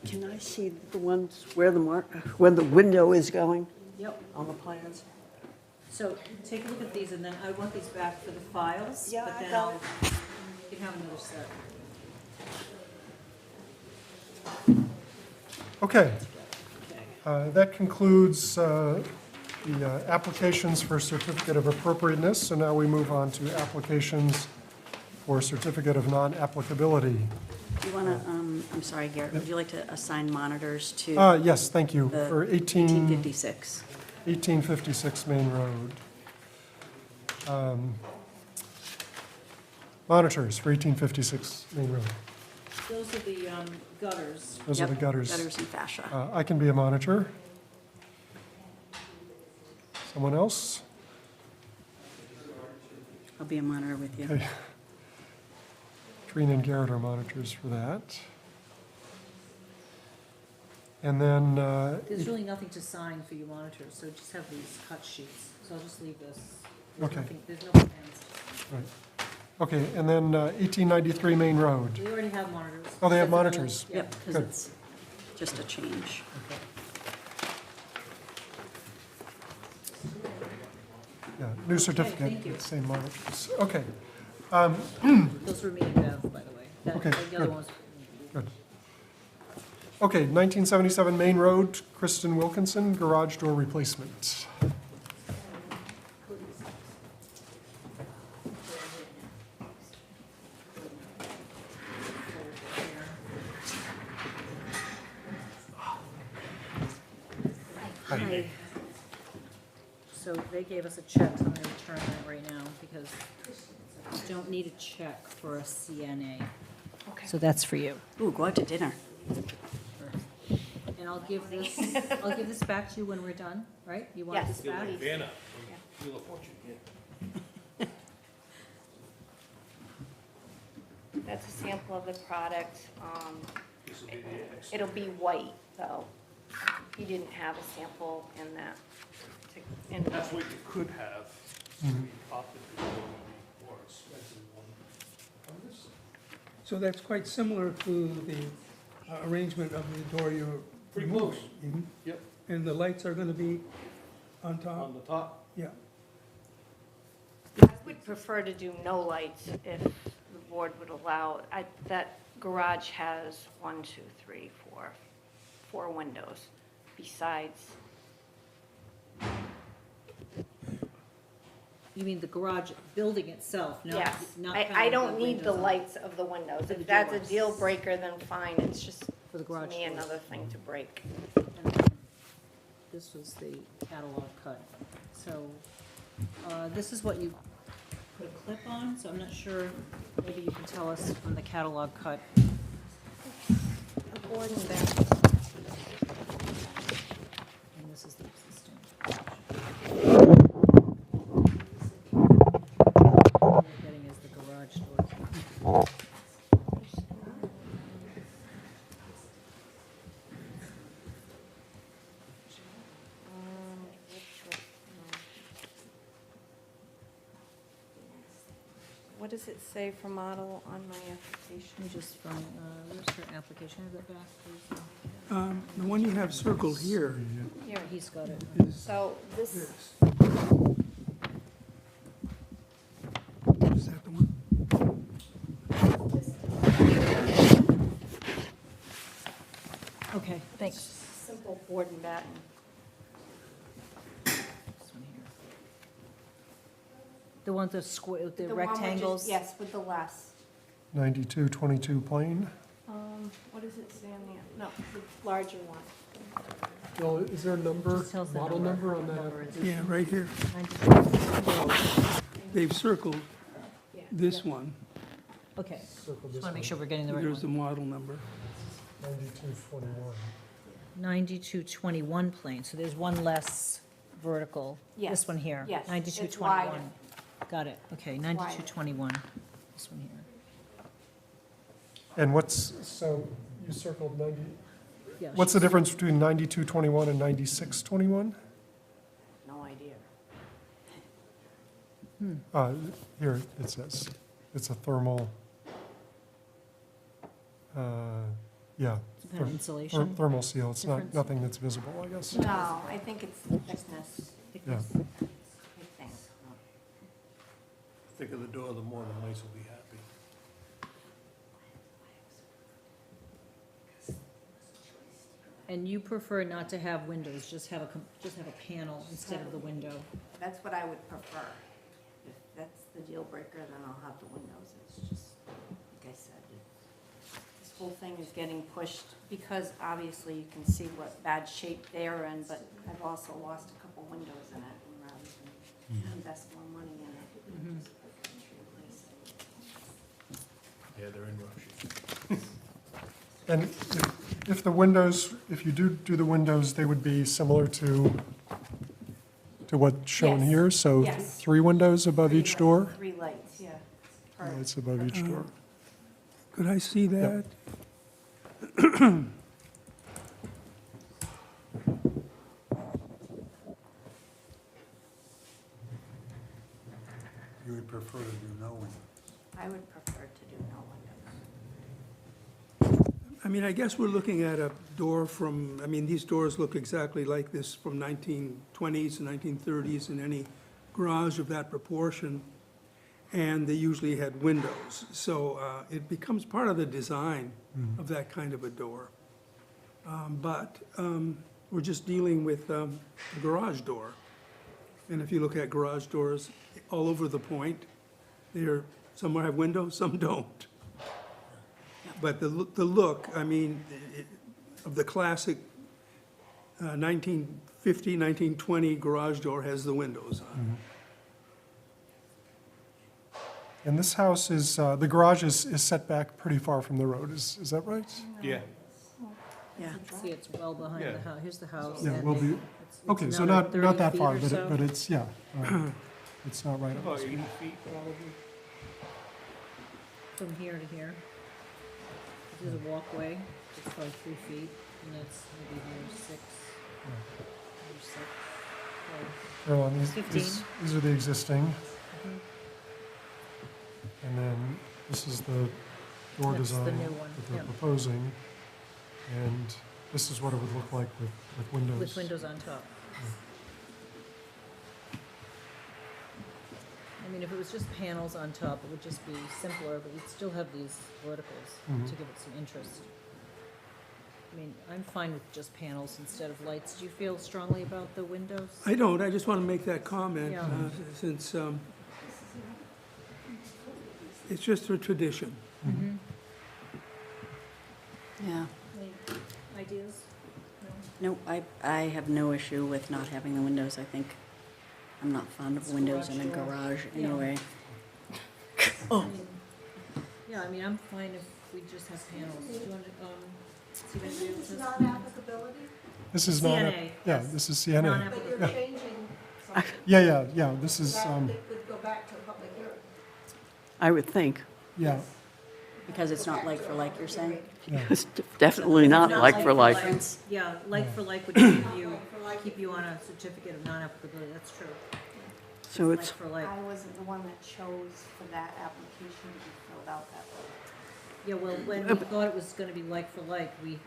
can I see the ones where where the window is going Yep. on the plans? So take a look at these, and then I want these back for the files. Yeah, but I then got I'll- You can have another set. Okay, Okay. that concludes the applications for certificate of appropriateness. So now we move on to applications for certificate of non-applicability. You want to, I'm sorry, Garrett, would you like to assign monitors to Yes, thank you. the For 1856? 1856 Main Road. Monitors for 1856 Main Road. Those are the gutters. Those are the Yep, gutters. Gutters and fascia. I can be a monitor. Someone else? I'll be a monitor with you. Okay. Trina and Garrett are monitors for that. And then, There's really nothing to sign for you monitors, so just have these cut sheets. So I'll just leave this. Okay. There's no plans. right. Okay, and then 1893 Main Road. We already have monitors. Oh, they have Except for the- monitors. Yep, because Good. it's just a change. Yeah, new certificate, thank you. same monitors. Okay, Those were me and Bev, by the way. That- Okay, The other good. ones. good. Okay, 1977 Main Road, Kristen Wilkinson, garage door replacement. Hi. So they gave us a check, so I'm gonna return that right now, because you don't need a check for a CNA. Okay. So that's for you. Ooh, go out to dinner. And I'll give this back to you when we're done, right? You want this back? That's a sample of the product. It'll be white, though. He didn't have a sample in that. That's what you could have. We opted for the more expensive one. So that's quite similar to the arrangement of the door you're Pretty removing. close. Mhm. Yep, And the lights are going to be on top? on the top. Yeah. I would prefer to do no lights if the board would allow. That garage has 4 windows besides. You mean the garage building itself, not, Yes, not I counting don't the need the windows on- lights of the windows. For the If that's a doors. deal breaker, then fine. It's just, For the to garage me, doors. another thing to break. And this was the catalog cut. So, this is what you put a clip on, so I'm not sure, maybe you can tell us from the catalog cut. A board and back. And this is the existing. What we're getting is the garage door. What does it say for model on my application? Let me just find, where's her application? Have that back, please? The one you have circled here Here, He's got it. is so this, this. Is that the one? Okay, thanks. simple board and batten. This one here. The one with the square, the The one with just- rectangles? Yes, with the less. 9222 Plain. What does it say on the, no, the larger one. Bill, is there a number, Just tells the model number on that? Number is- Yeah, right here. 92. They've circled Yeah. this one. Okay, Circle just this want to make one. sure we're getting the right Here's the one. model number. 9221. 9221 plane, so there's one less vertical. Yes, This one here. yes, it's 9221. wider. Got it, okay, 9221, this one here. And so you circled 90, Yeah, what's the she's- difference between 9221 and 9621? No idea. Here, it says, it's a thermal, yeah. Kind of insulation? Thermal seal, it's not, Difference? nothing that's visible, I guess. No, I think it's thickness. Yeah. I think. Thicker the door, the more the mice will be happy. And you prefer not to have windows, just have a panel instead of the window? That's what I would prefer. If that's the deal breaker, then I'll have the windows. It's just, like I said, this whole thing is getting pushed because obviously you can see what bad shape they're in, but I've also lost a couple windows in it, and rather than invest more money in it, just replace it. Yeah, they're in rough shape. And if the windows, if you do the windows, they would be similar to what's shown Yes. here? So Yes. 3 windows above each door? 3 lights, yeah. Per- Lights above each door. Could I see that? You would prefer to do no windows. I would prefer to do no windows. I mean, I guess we're looking at a door from, I mean, these doors look exactly like this from 1920s and 1930s in any garage of that proportion, and they usually had windows. So it becomes part of the design of that kind of a door. But we're just dealing with a garage door. And if you look at garage doors all over the point, some have windows, some don't. But the look, I mean, of the classic 1950, 1920 garage door has the windows on. And this house is, the garage is set back pretty far from the road, is that right? Yeah. Yeah. See, it's well behind the Yeah. house, here's the house. Yeah, and will then be, it's okay, so another not 30 that feet far, or so. but it's, yeah, it's not right on About the 80 street. feet probably. From here to here. This is a walkway, it's probably 3 feet, and that's maybe here 6. Here 6. Oh, Carol, and 15. these are the existing, mhm. and then this is the door That's the design new one, that they're yeah. proposing. And this is what it would look like with windows. With windows on top. I mean, if it was just panels on top, it would just be simpler, but you'd still have these verticals Mhm. to give it some interest. I mean, I'm fine with just panels instead of lights. Do you feel strongly about the windows? I don't, I just want to make that comment, Yeah. since it's just a tradition. Mm-hmm. Yeah. Any ideas? No, I have no issue with not having the windows. I think I'm not fond of It's windows in a garage door. garage Yeah. anyway. Yeah, I mean, I'm fine if we just have panels. Do you want to, see what anybody else says? non-applicability? This is not, CNA, yeah, yes. this is CNA. Non-applicable. But you're changing something. Yeah, this is, That could go back to a public hearing. I would think. yeah, Because it's not like for like, you're saying? yeah. It's definitely not like for like. Yeah, like for like would keep you on a certificate of non-applicability, that's true. So Like it's, for like, I wasn't the one that chose for that application to be filled out that way. yeah, well, when we thought it was gonna be like for like, we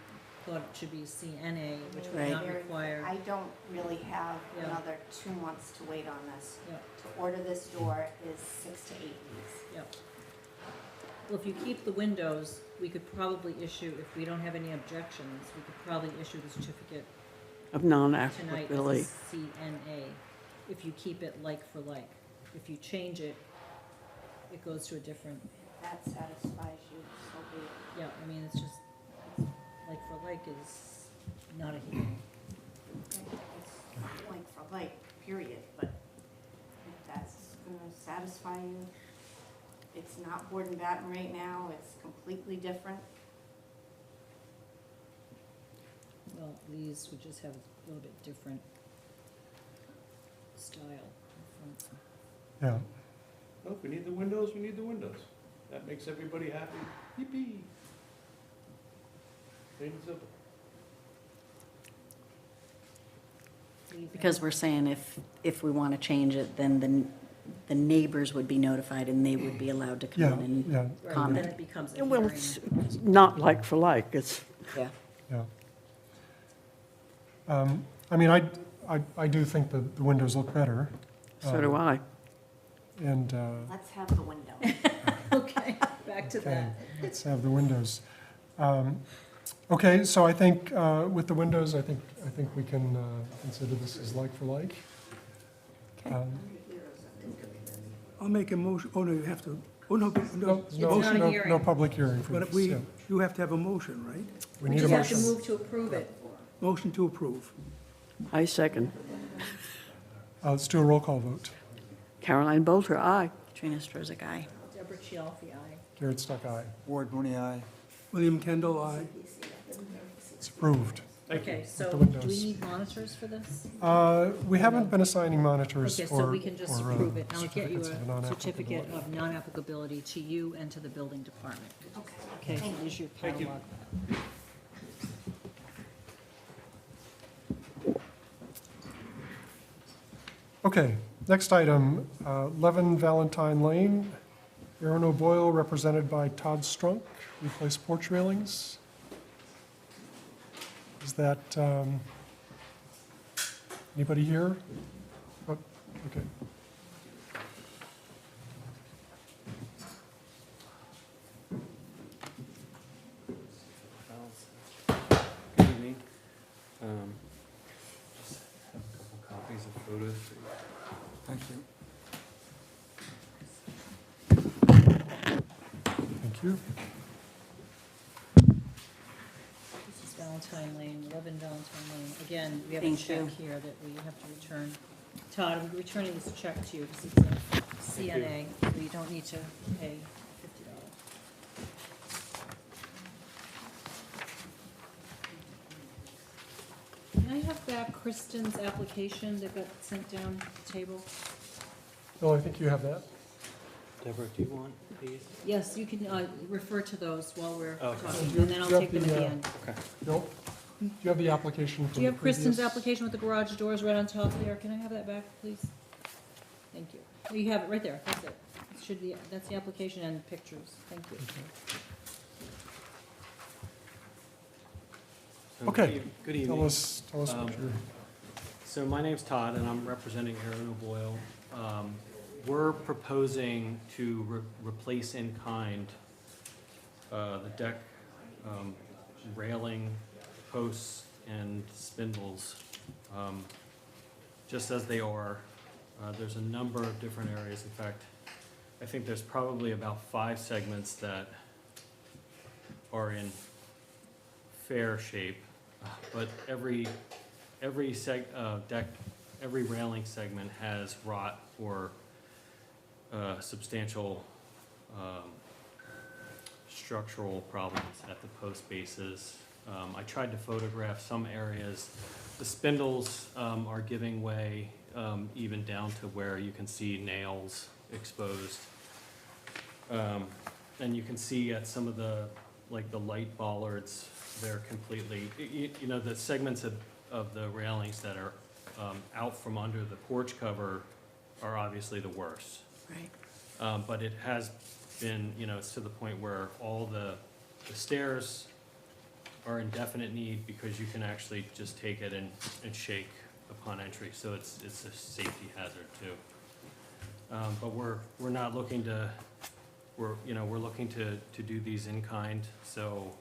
thought it should be CNA, which would Right. not require, I don't really have Yeah. another 2 months to wait on this. yeah, To order this door is 6 to 8 weeks. yeah. Well, if you keep the windows, we could probably issue, if we don't have any objections, we could probably issue the certificate of tonight non-applicability. as a CNA, if you keep it like for like. If you change it, it goes to a different, If that satisfies you, so be it. yeah, I mean, it's just, like for like is not a hearing. It's like for like, period, but if that's gonna satisfy you, it's not board and batten right now, it's completely different. Well, these would just have a little bit different style. Yeah. Well, if we need the windows, we need the windows. That makes everybody happy. Yippee. Plain and simple. Because we're saying if we want to change it, then the neighbors would be notified and they would be allowed to Yeah, come in yeah. and Then comment. it becomes a Well, hearing. it's not like for like, it's, Yeah. Yeah. I mean, I do think that the windows look better. so do I. And, Let's have the window. Okay, back to okay, that. let's have the windows. Okay, so I think with the windows, I think we can consider this as like for like. I'll make a motion, oh, no, you have to, oh, no, no, It's not a hearing. No public hearing for but this. we, yeah. you have to have a motion, right? We We need a just have to motion. move to approve it. Motion to approve. I second. Let's do a roll call vote. Caroline Bolter, aye. Katrina Strozak, aye. Deborah Chialfi, aye. Garrett Stuck, aye. Ward Mooney, aye. William Kendall, aye. It's approved. Okay, so the do we windows. need monitors for this? We haven't been assigning monitors Okay, for. so we can just for, approve it. I'll get you certificates of a non-applicability. certificate of non-applicability to you and to the building department. Okay, so there's your catalog. Okay, next item, 11 Valentine Lane, Aaron O'Boyle, represented by Todd Strunk, replace porch railings. Is that, anybody here? Oh, okay. Good evening. Just have a couple copies of photos. Thank you. Thank you. This is Valentine Lane, 11 Valentine Lane. Again, we have a Thank check you. here that we have to return. Todd, I'm returning this check to you because it's a CNA, so you don't need to pay $50. Can I have back Kristen's application that got sent down the table? Bill, I think you have that. Deborah, do you want these? Yes, you can refer to those while we're Okay. talking, Do and then I'll you have take them at the the, end. Okay. Bill, do you have the application from Do you the have Kristen's previous- application with the garage doors right on top there? Can I have that back, please? Thank you. Oh, you have it right there, that's it. It should be, that's the application and pictures. Thank you. So Okay. Good Tell evening. us what you're, So my name's Todd, and I'm representing Aaron O'Boyle. We're proposing to replace in kind the deck railing, posts, and spindles, just as they are. There's a number of different areas. In fact, I think there's probably about 5 segments that are in fair shape, but every deck, every railing segment has rot or substantial structural problems at the post bases. I tried to photograph some areas. The spindles are giving way, even down to where you can see nails exposed. And you can see at some of the, like the light bollards, they're completely, you know, the segments of the railings that are out from under the porch cover are obviously the worst. Right. But it has been, you know, it's to the point where all the stairs are in definite need because you can actually just take it and shake upon entry, so it's a safety hazard too. But we're not looking to, we're looking to do these in kind, so,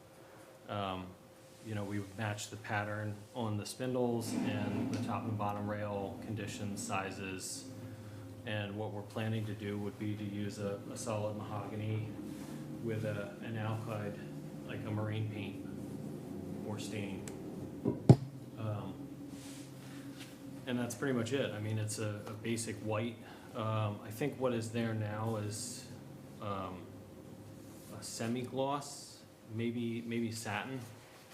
you know, we would match the pattern on the spindles and the top and bottom rail conditions, sizes. And what we're planning to do would be to use a solid mahogany with an alkyd, like a marine paint or stain. And that's pretty much it. I mean, it's a basic white. I think what is there now is a semi-gloss, maybe satin.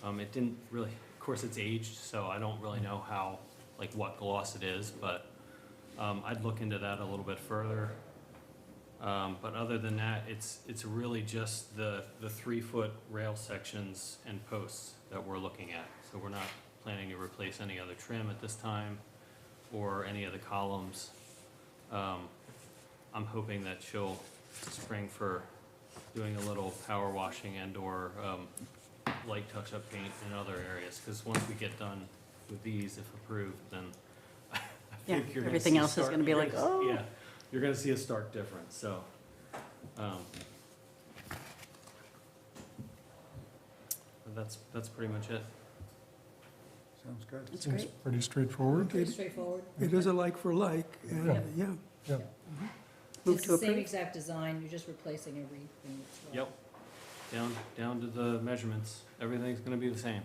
It didn't really, of course, it's aged, so I don't really know how, like, what gloss it is, but I'd look into that a little bit further. But other than that, it's really just the 3-foot rail sections and posts that we're looking at. So we're not planning to replace any other trim at this time or any of the columns. I'm hoping that she'll spring for doing a little power washing and/or light touch-up paint in other areas, because once we get done with these, if approved, then I Yeah, think you're gonna everything see else is gonna be like, oh. Yeah, you're gonna see a stark difference, so. That's pretty much it. Sounds good. That's Seems great. pretty straightforward. Pretty straightforward. It is a like for like, and, Yeah. yeah. Move It's to the same approve. exact design, you're just replacing everything. that's wrong. Yep, down to the measurements, everything's gonna be the same.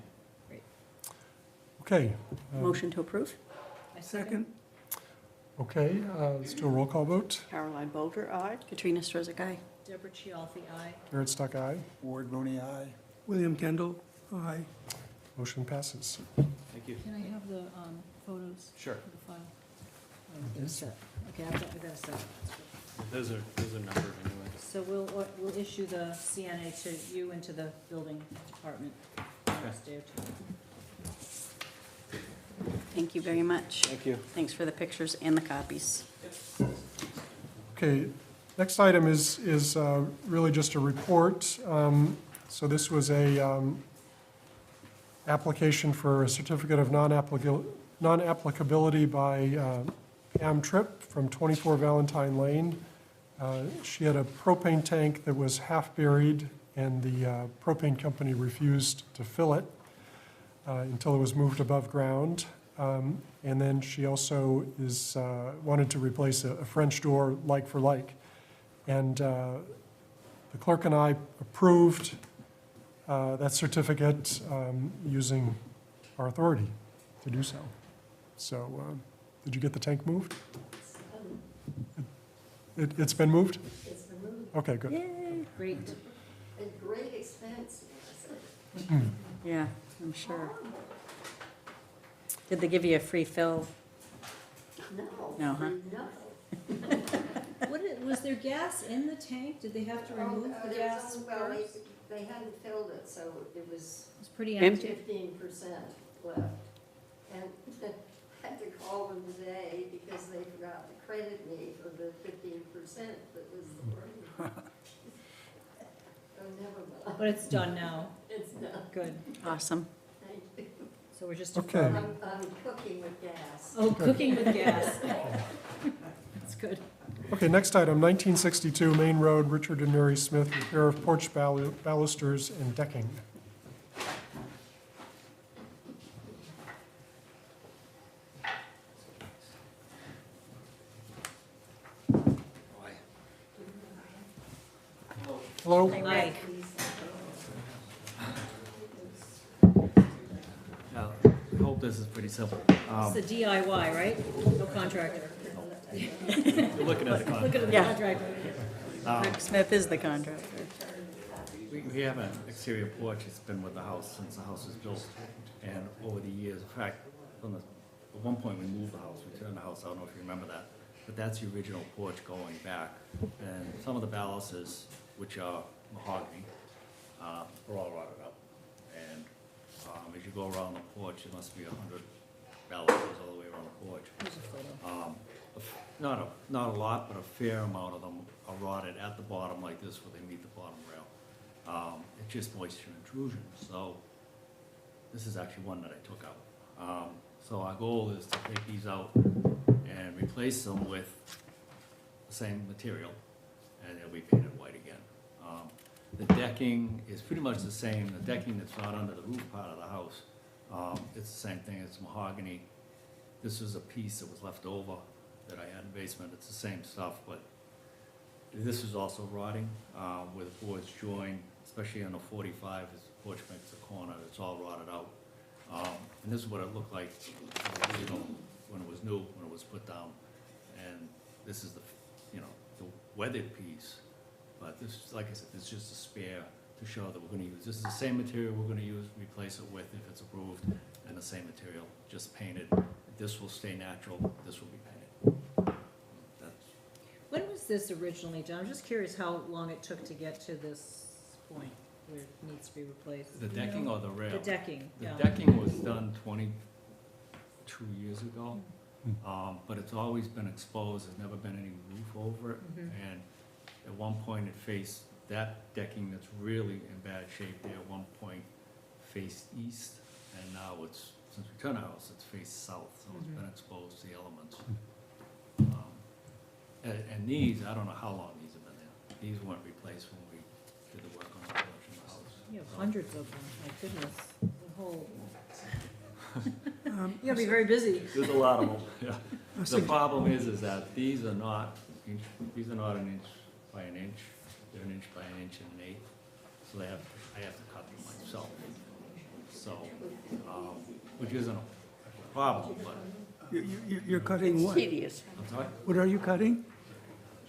Okay. Motion to approve? I Second, Okay, let's do a roll call vote. Caroline Bolger, aye. Katrina Strozak, aye. Deborah Chialfi, aye. Garrett Stuck, aye. Ward Mooney, aye. William Kendall, aye. Motion passes. Thank you. Can I have the photos Sure. for the file? Get a set. Okay, I've got a set. Those are numbered anyway. So we'll issue the CNA to you and to the building department next day or two. Thank you very much. Thank you. Thanks for the pictures and the copies. Okay, next item is really just a report. So this was a application for a certificate of non-applicability by Pam Tripp from 24 Valentine Lane. She had a propane tank that was half buried, and the propane company refused to fill it until it was moved above ground. And then she also wanted to replace a French door like for like. And the clerk and I approved that certificate using our authority to do so. So, did you get the tank moved? It's been moved? It's been moved. Okay, good. Yay. Great. At great expense. Yeah, I'm sure. Did they give you a free fill? No. No, huh? No. Was there gas in the tank? Did they have to remove the There was gas only- Well, first? they hadn't filled it, so it was It was pretty Empty. empty. 15% left. And had to call them today because they forgot to credit me for the 15% that was the burden. Oh, never mind. But it's done now. It's done. Good. Awesome. Thank you. So we're just Okay. affirming. I'm cooking with gas. Oh, cooking with gas. That's good. Okay, next item, 1962 Main Road, Richard and Mary Smith, repair of porch balusters and decking. Hello? Hi. I hope this is pretty simple. It's the DIY, right? No contractor. You're looking at the Look at the Yeah. contractor. Rick Smith is the contractor. We have an exterior porch, it's been with the house since the house was built, and over the years, in fact, at one point we moved the house, we turned the house, I don't know if you remember that, but that's the original porch going back, and some of the balusters, which are mahogany, are all rotted up, and as you go around the porch, there must be 100 balusters all the way around the porch. Not a lot, but a fair amount of them are rotted at the bottom like this where they meet the bottom rail. It's just moisture intrusion, so this is actually one that I took out. So our goal is to take these out and replace them with the same material, and they'll be painted white again. The decking is pretty much the same, the decking that's not under the roof part of the house, it's the same thing, it's mahogany. This is a piece that was left over that I had in the basement, it's the same stuff, but this is also rotting, where the boards join, especially on the 45, as the porch makes a corner, it's all rotted out. And this is what it looked like, when it was new, when it was put down. And this is the weathered piece But this, like I said, it's just a spare to show that we're gonna use, this is the same material we're gonna use, replace it with if it's approved, and the same material, just painted. This will stay natural, this will be painted. That's, When was this originally done? I'm just curious how long it took to get to this point where it needs to be replaced. the Do you decking know? or the rail? The decking, The yeah. decking was done 22 years ago, but it's always been exposed, there's never been any roof over it. Mhm. And at one point it faced, that decking that's really in bad shape there, at one point faced east, and now it's, since we turned our house, it's faced south, so it's been exposed to the elements. And these, I don't know how long these have been there. These weren't replaced when we did the work on the porch in the house. You have So- hundreds of them, my goodness, the whole. You gotta be very busy. There's a lot of them, yeah. The problem is that these are not an inch by an inch, they're an inch by an inch and an eighth, so I have to cut them myself. So, which isn't a problem, but, You're cutting what? Tedious. I'm sorry, What are you cutting?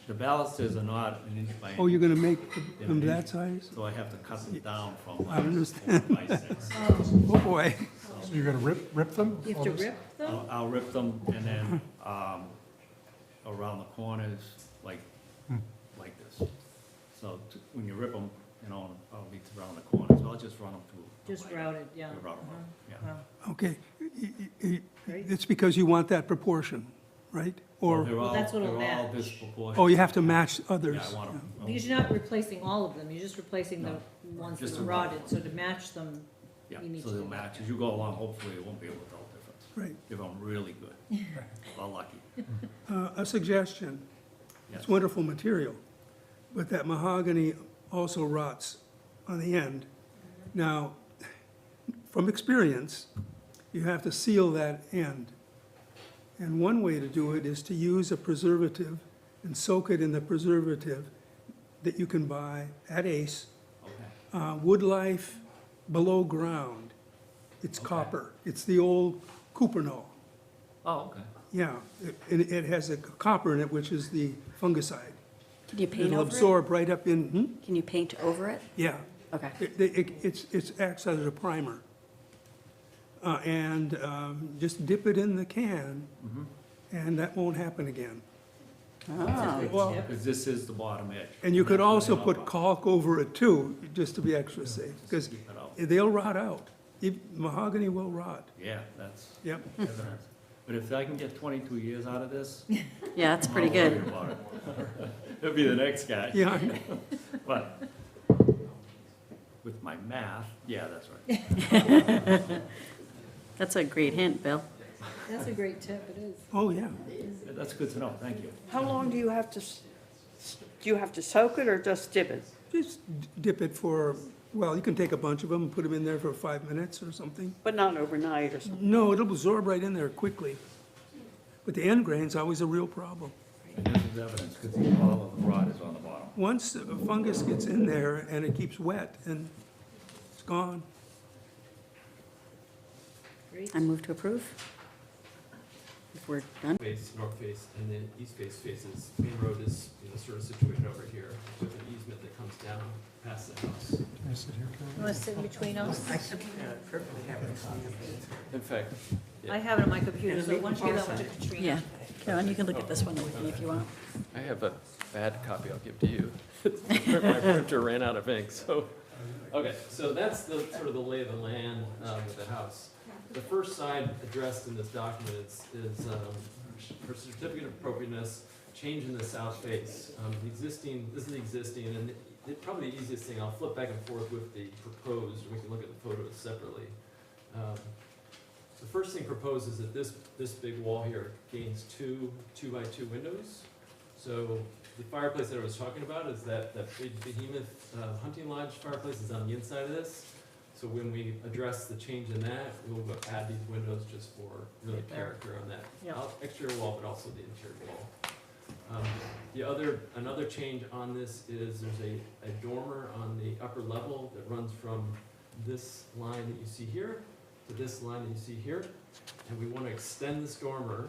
the balusters are not an inch by an inch. Oh, you're gonna make they're them an that inch, size? So I have to cut them down from I like understand. 4 by 6. Oh, boy. So you're gonna rip them? You have to rip them? I'll rip them and then, around the corners, like this. So when you rip them, I'll be around the corners, so I'll just run them through. Just routed, yeah. Yeah, route 'em up, yeah. Wow. Okay. Great. It's because you want that proportion, right? Or, They're all, that's what'll they're all match. disproportionate. oh, you have to match others. Yeah, I want them. Because you're not replacing all of them, you're just replacing the No, ones just that are the rotted, so to match them, Yeah, you need so to they'll do that. match. As you go along, hopefully it won't be able to tell the difference. Right. If I'm really good. Well, lucky. A suggestion. Yes. It's wonderful material, but that mahogany also rots on the end. Now, from experience, you have to seal that end. And one way to do it is to use a preservative and soak it in the preservative that you can buy at Ace. Okay. Wood Life Below Ground. It's copper. It's the old Cuprinol. Oh, okay. Yeah, it has a copper in it, which is the fungicide. Can you paint It'll over it? absorb right up in, Can you paint over it? yeah. Okay. It acts as a primer. And just dip it in the can, and that won't happen again. Well, Because this is the bottom edge. and you could That's where also they put all go. caulk over it too, just to be extra safe, because Keep it out. they'll rot out. Mahogany will rot. Yeah, that's Yep. evidence. But if I can get 22 years out of this. Yeah, that's pretty I'm good. not worried about it. He'll be the next guy. Yeah, I know. But with my math, yeah, that's right. That's a great hint, Bill. That's a great tip, it is. Oh, yeah. That's good to know, thank you. How long do you have to, do you have to soak it or just dip it? Just dip it for, well, you can take a bunch of them and put them in there for 5 minutes or something. But not overnight or something? No, it'll absorb right in there quickly. But the end grain's always a real problem. And this is evidence, because all of the rot is on the bottom. Once a fungus gets in there and it keeps wet, and it's gone. Great. I move to approve. If we're done. Face, north face, and then east face faces, main road is, sort of situated over here with an easement that comes down past the house. Can I sit here, Carol? You want to sit in between us? In fact, I have it on my computer, so why don't you give that one to Katrina? Yeah. Carolyn, you can look at this one with me if you want. I have a bad copy I'll give to you. My printer ran out of ink, so. Okay, so that's the, sort of the lay of the land with the house. The first side addressed in this document is for certificate of appropriateness, change in the south face. The existing, this is the existing, and probably the easiest thing, I'll flip back and forth with the proposed, we can look at the photos separately. The first thing proposed is that this big wall here gains two 2x2 windows. So the fireplace that I was talking about is that big behemoth hunting lodge fireplace is on the inside of this. So when we address the change in that, we'll add these windows just for really character on that exterior wall, but also the interior wall. Another change on this is there's a dormer on the upper level that runs from this line that you see here to this line that you see here. And we want to extend this dormer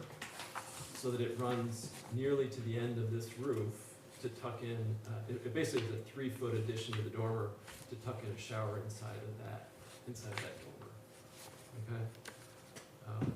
so that it runs nearly to the end of this roof to tuck in, it basically is a 3-foot addition to the dormer to tuck in a shower inside of that dormer. Okay?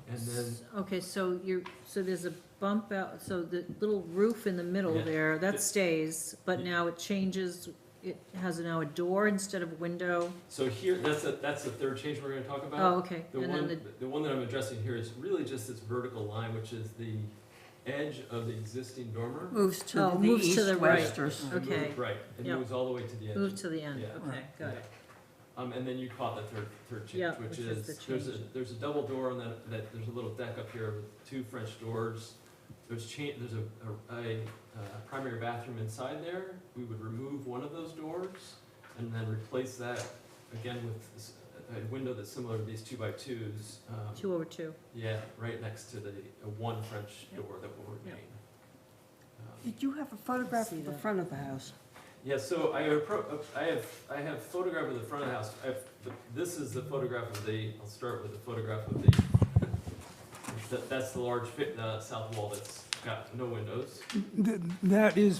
And then, Okay, so so there's a bump out, so the little roof in the middle Yeah. there, that stays, but now it changes, it has now a door instead of a window. so here, that's the third change we're gonna talk about. Oh, okay, The and then one, the one that I'm addressing here is really just this vertical line, which is the edge of the existing dormer. Moves to Oh, the moves to the right. east-west or It Okay. moves- Right, it Yep. moves all the way to the edge. Move to the end, Yeah. okay, got it. And then you caught the third Yeah, change, which which is is, the there's a double door and then, there's a little deck up here with 2 French doors. There's a primary bathroom inside there. We would remove one of those doors and then replace that again with a window that's similar to these 2x2s. 2/2. Yeah, right next to the one French door that will remain. Did you have a photograph See of the that. front of the house? Yeah, so I have photograph of the front of the house. This is the photograph of I'll start with the photograph of that's the large south wall that's got no windows. That is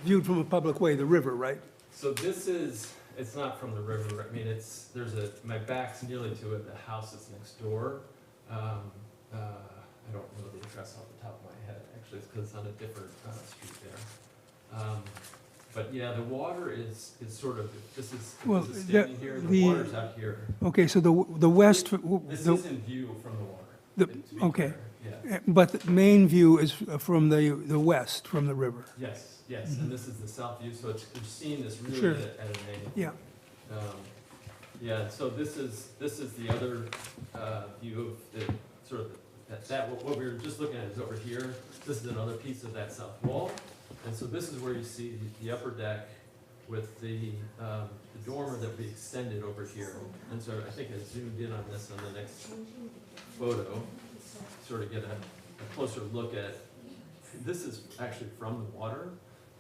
viewed from a public way, the river, right? So it's not from the river. I mean, my back's nearly to it. The house is next door. I don't know the address off the top of my head. Actually, it's because it's on a different street there. But yeah, the water is sort of, this is standing here, the water's out here. Okay, so the west, This is in view from the water. to be okay. clear, Yeah. But the main view is from the west, from the river. Yes, and this is the south view, so you're seeing this really Sure. at an angle. Yeah. Yeah, so this is the other view of the, sort of, what we were just looking at is over here. This is another piece of that south wall. And so this is where you see the upper deck with the dormer that we extended over here. And so I think I zoomed in on this on the next photo, sort of get a closer look at, this is actually from the water.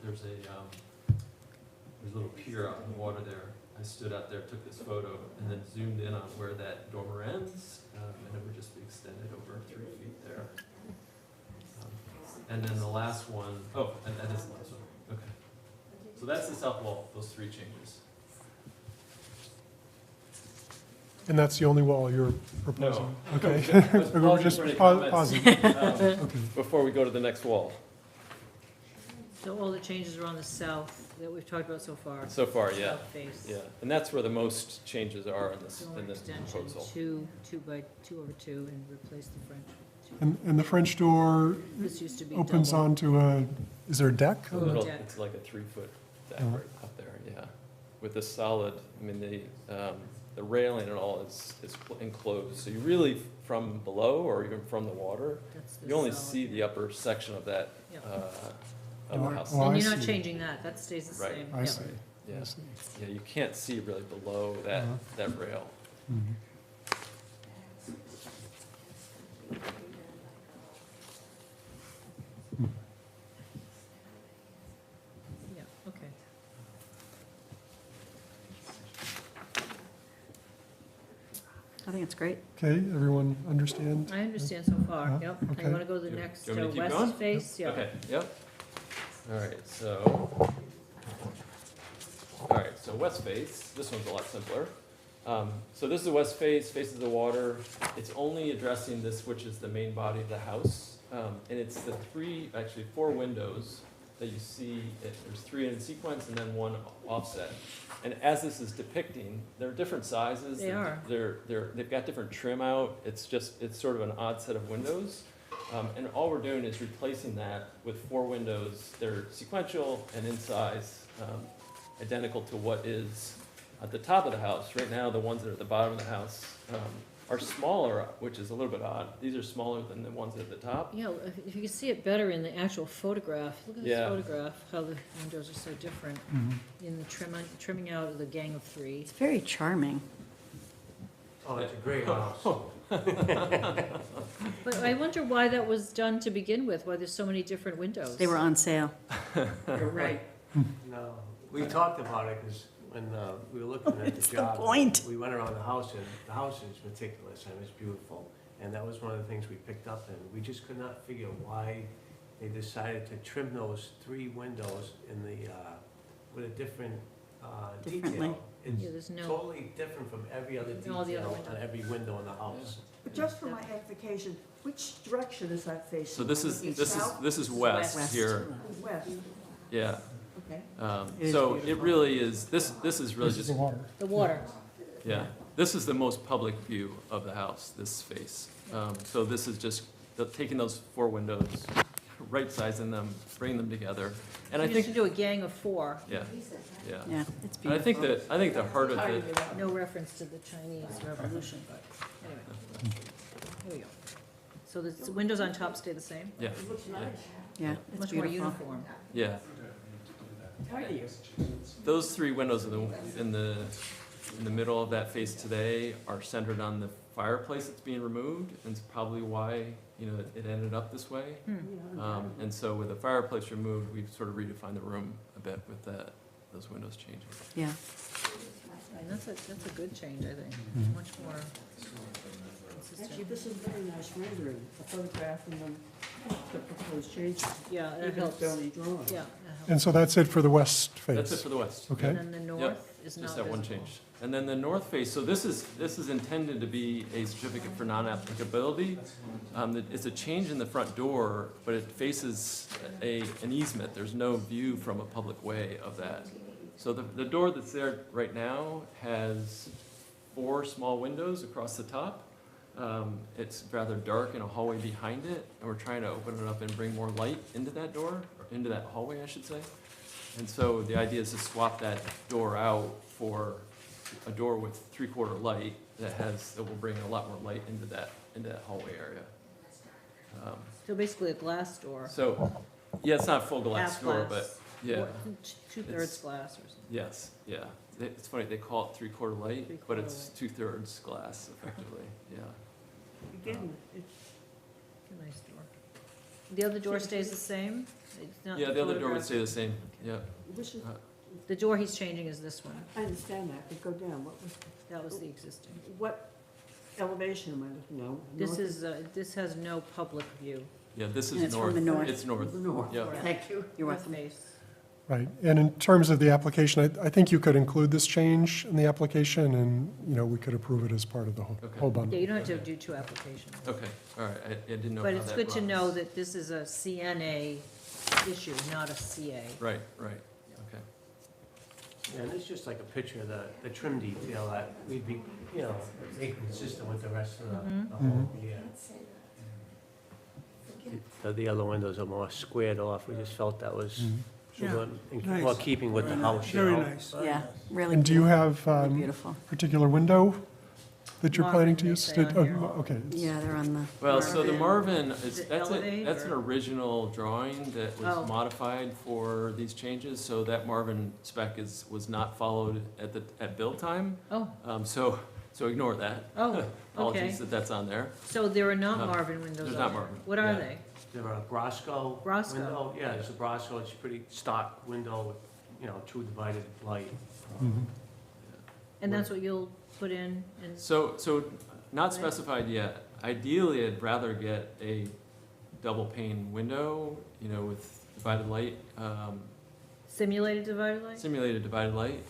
There's a little pier out in the water there. I stood out there, took this photo, and then zoomed in on where that dormer ends, and it would just be extended over 3 feet there. And then the last one, and that is the last one, okay. So that's the south wall, those 3 changes. And that's the only wall you're proposing? No. Okay. Let's We were pause just for any pausing. comments, Okay. before we go to the next wall. So all the changes are on the south that we've talked about so far? So far, yeah. South face. Yeah, and that's where the most changes are in Dormer this extension, proposal. 2/2 and replace the French. And the French door This used to be opens double. onto is there a deck? A little, deck. it's like a 3-foot deck Oh. right up there, yeah. With the solid, I mean, the railing and all is enclosed. So you really, from below or even from the water, That's the you only solid. see the upper section of that, Yep. of the house. Oh, And I you're not see. changing that, that stays the Right. same. I Yep. see. Yeah, I see. yeah, you can't see really below that, that rail. Mhm. Yeah, okay. I think it's great. Okay, everyone understand? I understand so far, Yeah, yep. okay. You wanna go to the next, Do you want me to keep west going? face? Yeah. Okay, yep. All right, so west face, this one's a lot simpler. So this is the west face, faces the water. It's only addressing this, which is the main body of the house. And it's the actually four windows that you see. There's 3 in sequence and then 1 offset. And as this is depicting, they're different sizes. They are. They've got different trim out. It's sort of an odd set of windows. And all we're doing is replacing that with 4 windows. They're sequential and in size, identical to what is at the top of the house. Right now, the ones that are at the bottom of the house are smaller, which is a little bit odd. These are smaller than the ones at the top. Yeah, if you can see it better in the actual photograph, look at this Yeah. photograph, how the windows are so different. In the trimming out of the gang of 3. It's very charming. Oh, that's a great house. But I wonder why that was done to begin with, why there's so many different windows. They were on sale. You're right. No, we talked about it, because when we were looking at the It's the job. point. We went around the house, and the house is meticulous, and it's beautiful. And that was one of the things we picked up, and we just could not figure why they decided to trim those 3 windows in the, with a different Differently. detail. Yeah, there's It's no- totally different from every other All the other detail windows. on every window in the house. But just for my edification, which direction is that facing? So this is, Looking this is, south? this is west West. here, West, yeah. okay. It is So it beautiful. really is, this is really This is just, the water. The water. yeah. This is the most public view of the house, this face. So this is just taking those 4 windows, right sizing them, bringing them together. And I You used think, to do a gang of 4. yeah, yeah. Yeah, it's And I think beautiful. I think the heart of it, No reference to the Chinese Revolution, but anyway. Here we go. So the windows on top stay the same? yeah, Yeah, it's Much more beautiful. uniform. yeah. Tidy. Those 3 windows in the middle of that face today are centered on the fireplace that's being removed, and it's probably why, it ended up this way. And so with the fireplace removed, we've sort of redefined the room a bit with those windows changing. Yeah. And that's a good change, I think. Much more Actually, consistent. this is very nice rendering, a photograph and then the proposed changes. Yeah, that Even if helps. they're only drawn. Yeah, that And helps. so that's it for the west face? That's it for the west. Okay. And then the north is not Just that one visible. change. And then the north face, so this is intended to be a certificate for non-applicability. It's a change in the front door, but it faces an easement. There's no view from a public way of that. So the door that's there right now has 4 small windows across the top. It's rather dark in a hallway behind it, and we're trying to open it up and bring more light into that door, or into that hallway, I should say. And so the idea is to swap that door out for a door with 3/4 light that will bring a lot more light into that hallway area. So basically a glass door. So, yeah, it's not full glass Half door, glass. but, yeah. Or 2/3 glass or something. Yes, yeah. It's funny, they call it 3/4 light, but it's 2/3 glass effectively, yeah. Again, it's A nice door. The other door stays the same? It's not Yeah, the other door would photograph? stay the same, yeah. This is, The door he's changing is this one. I understand that, but go down, That was the existing. what elevation am I looking at? This North? is, this has no public view. Yeah, this And is it's north. from the north. It's north, The north. yeah. Thank you. You're North welcome. face. Right, and in terms of the application, I think you could include this change in the application, and, we could approve it as part of the whole Okay. whole Yeah, bundle. you don't have to do 2 applications. Okay, all right, I didn't know how But that it's good to know runs. that this is a CNA issue, not a CA. Right, right, okay. Yeah, and it's just like a picture of the trim detail that we'd be, make consistent with the rest of the whole, yeah. The other windows are more squared off, we just felt that was Yeah, more nice. keeping with the house, Very nice. Yeah, really. And do you beautiful. have Really a beautiful. particular window that you're planning to Marvin, they use? say on here. Okay. it's- Yeah, they're on the. Well, so the Marvin. Marvin, Is it that's Elevate, an or- original drawing that Oh. was modified for these changes, so that Marvin spec was not followed at build time. Oh, So ignore that. Oh, okay. Apologies that that's on there. so there are not No, Marvin windows there's on not there. Marvin, What are yeah. they? There are a Brosco. Brosco. Window, yeah, it's a Brosco, it's a pretty stock window with, true divided light. And that's what you'll put in and, So not specified yet. Ideally, I'd rather get a double pane window, with divided light, simulated divided light? simulated divided light,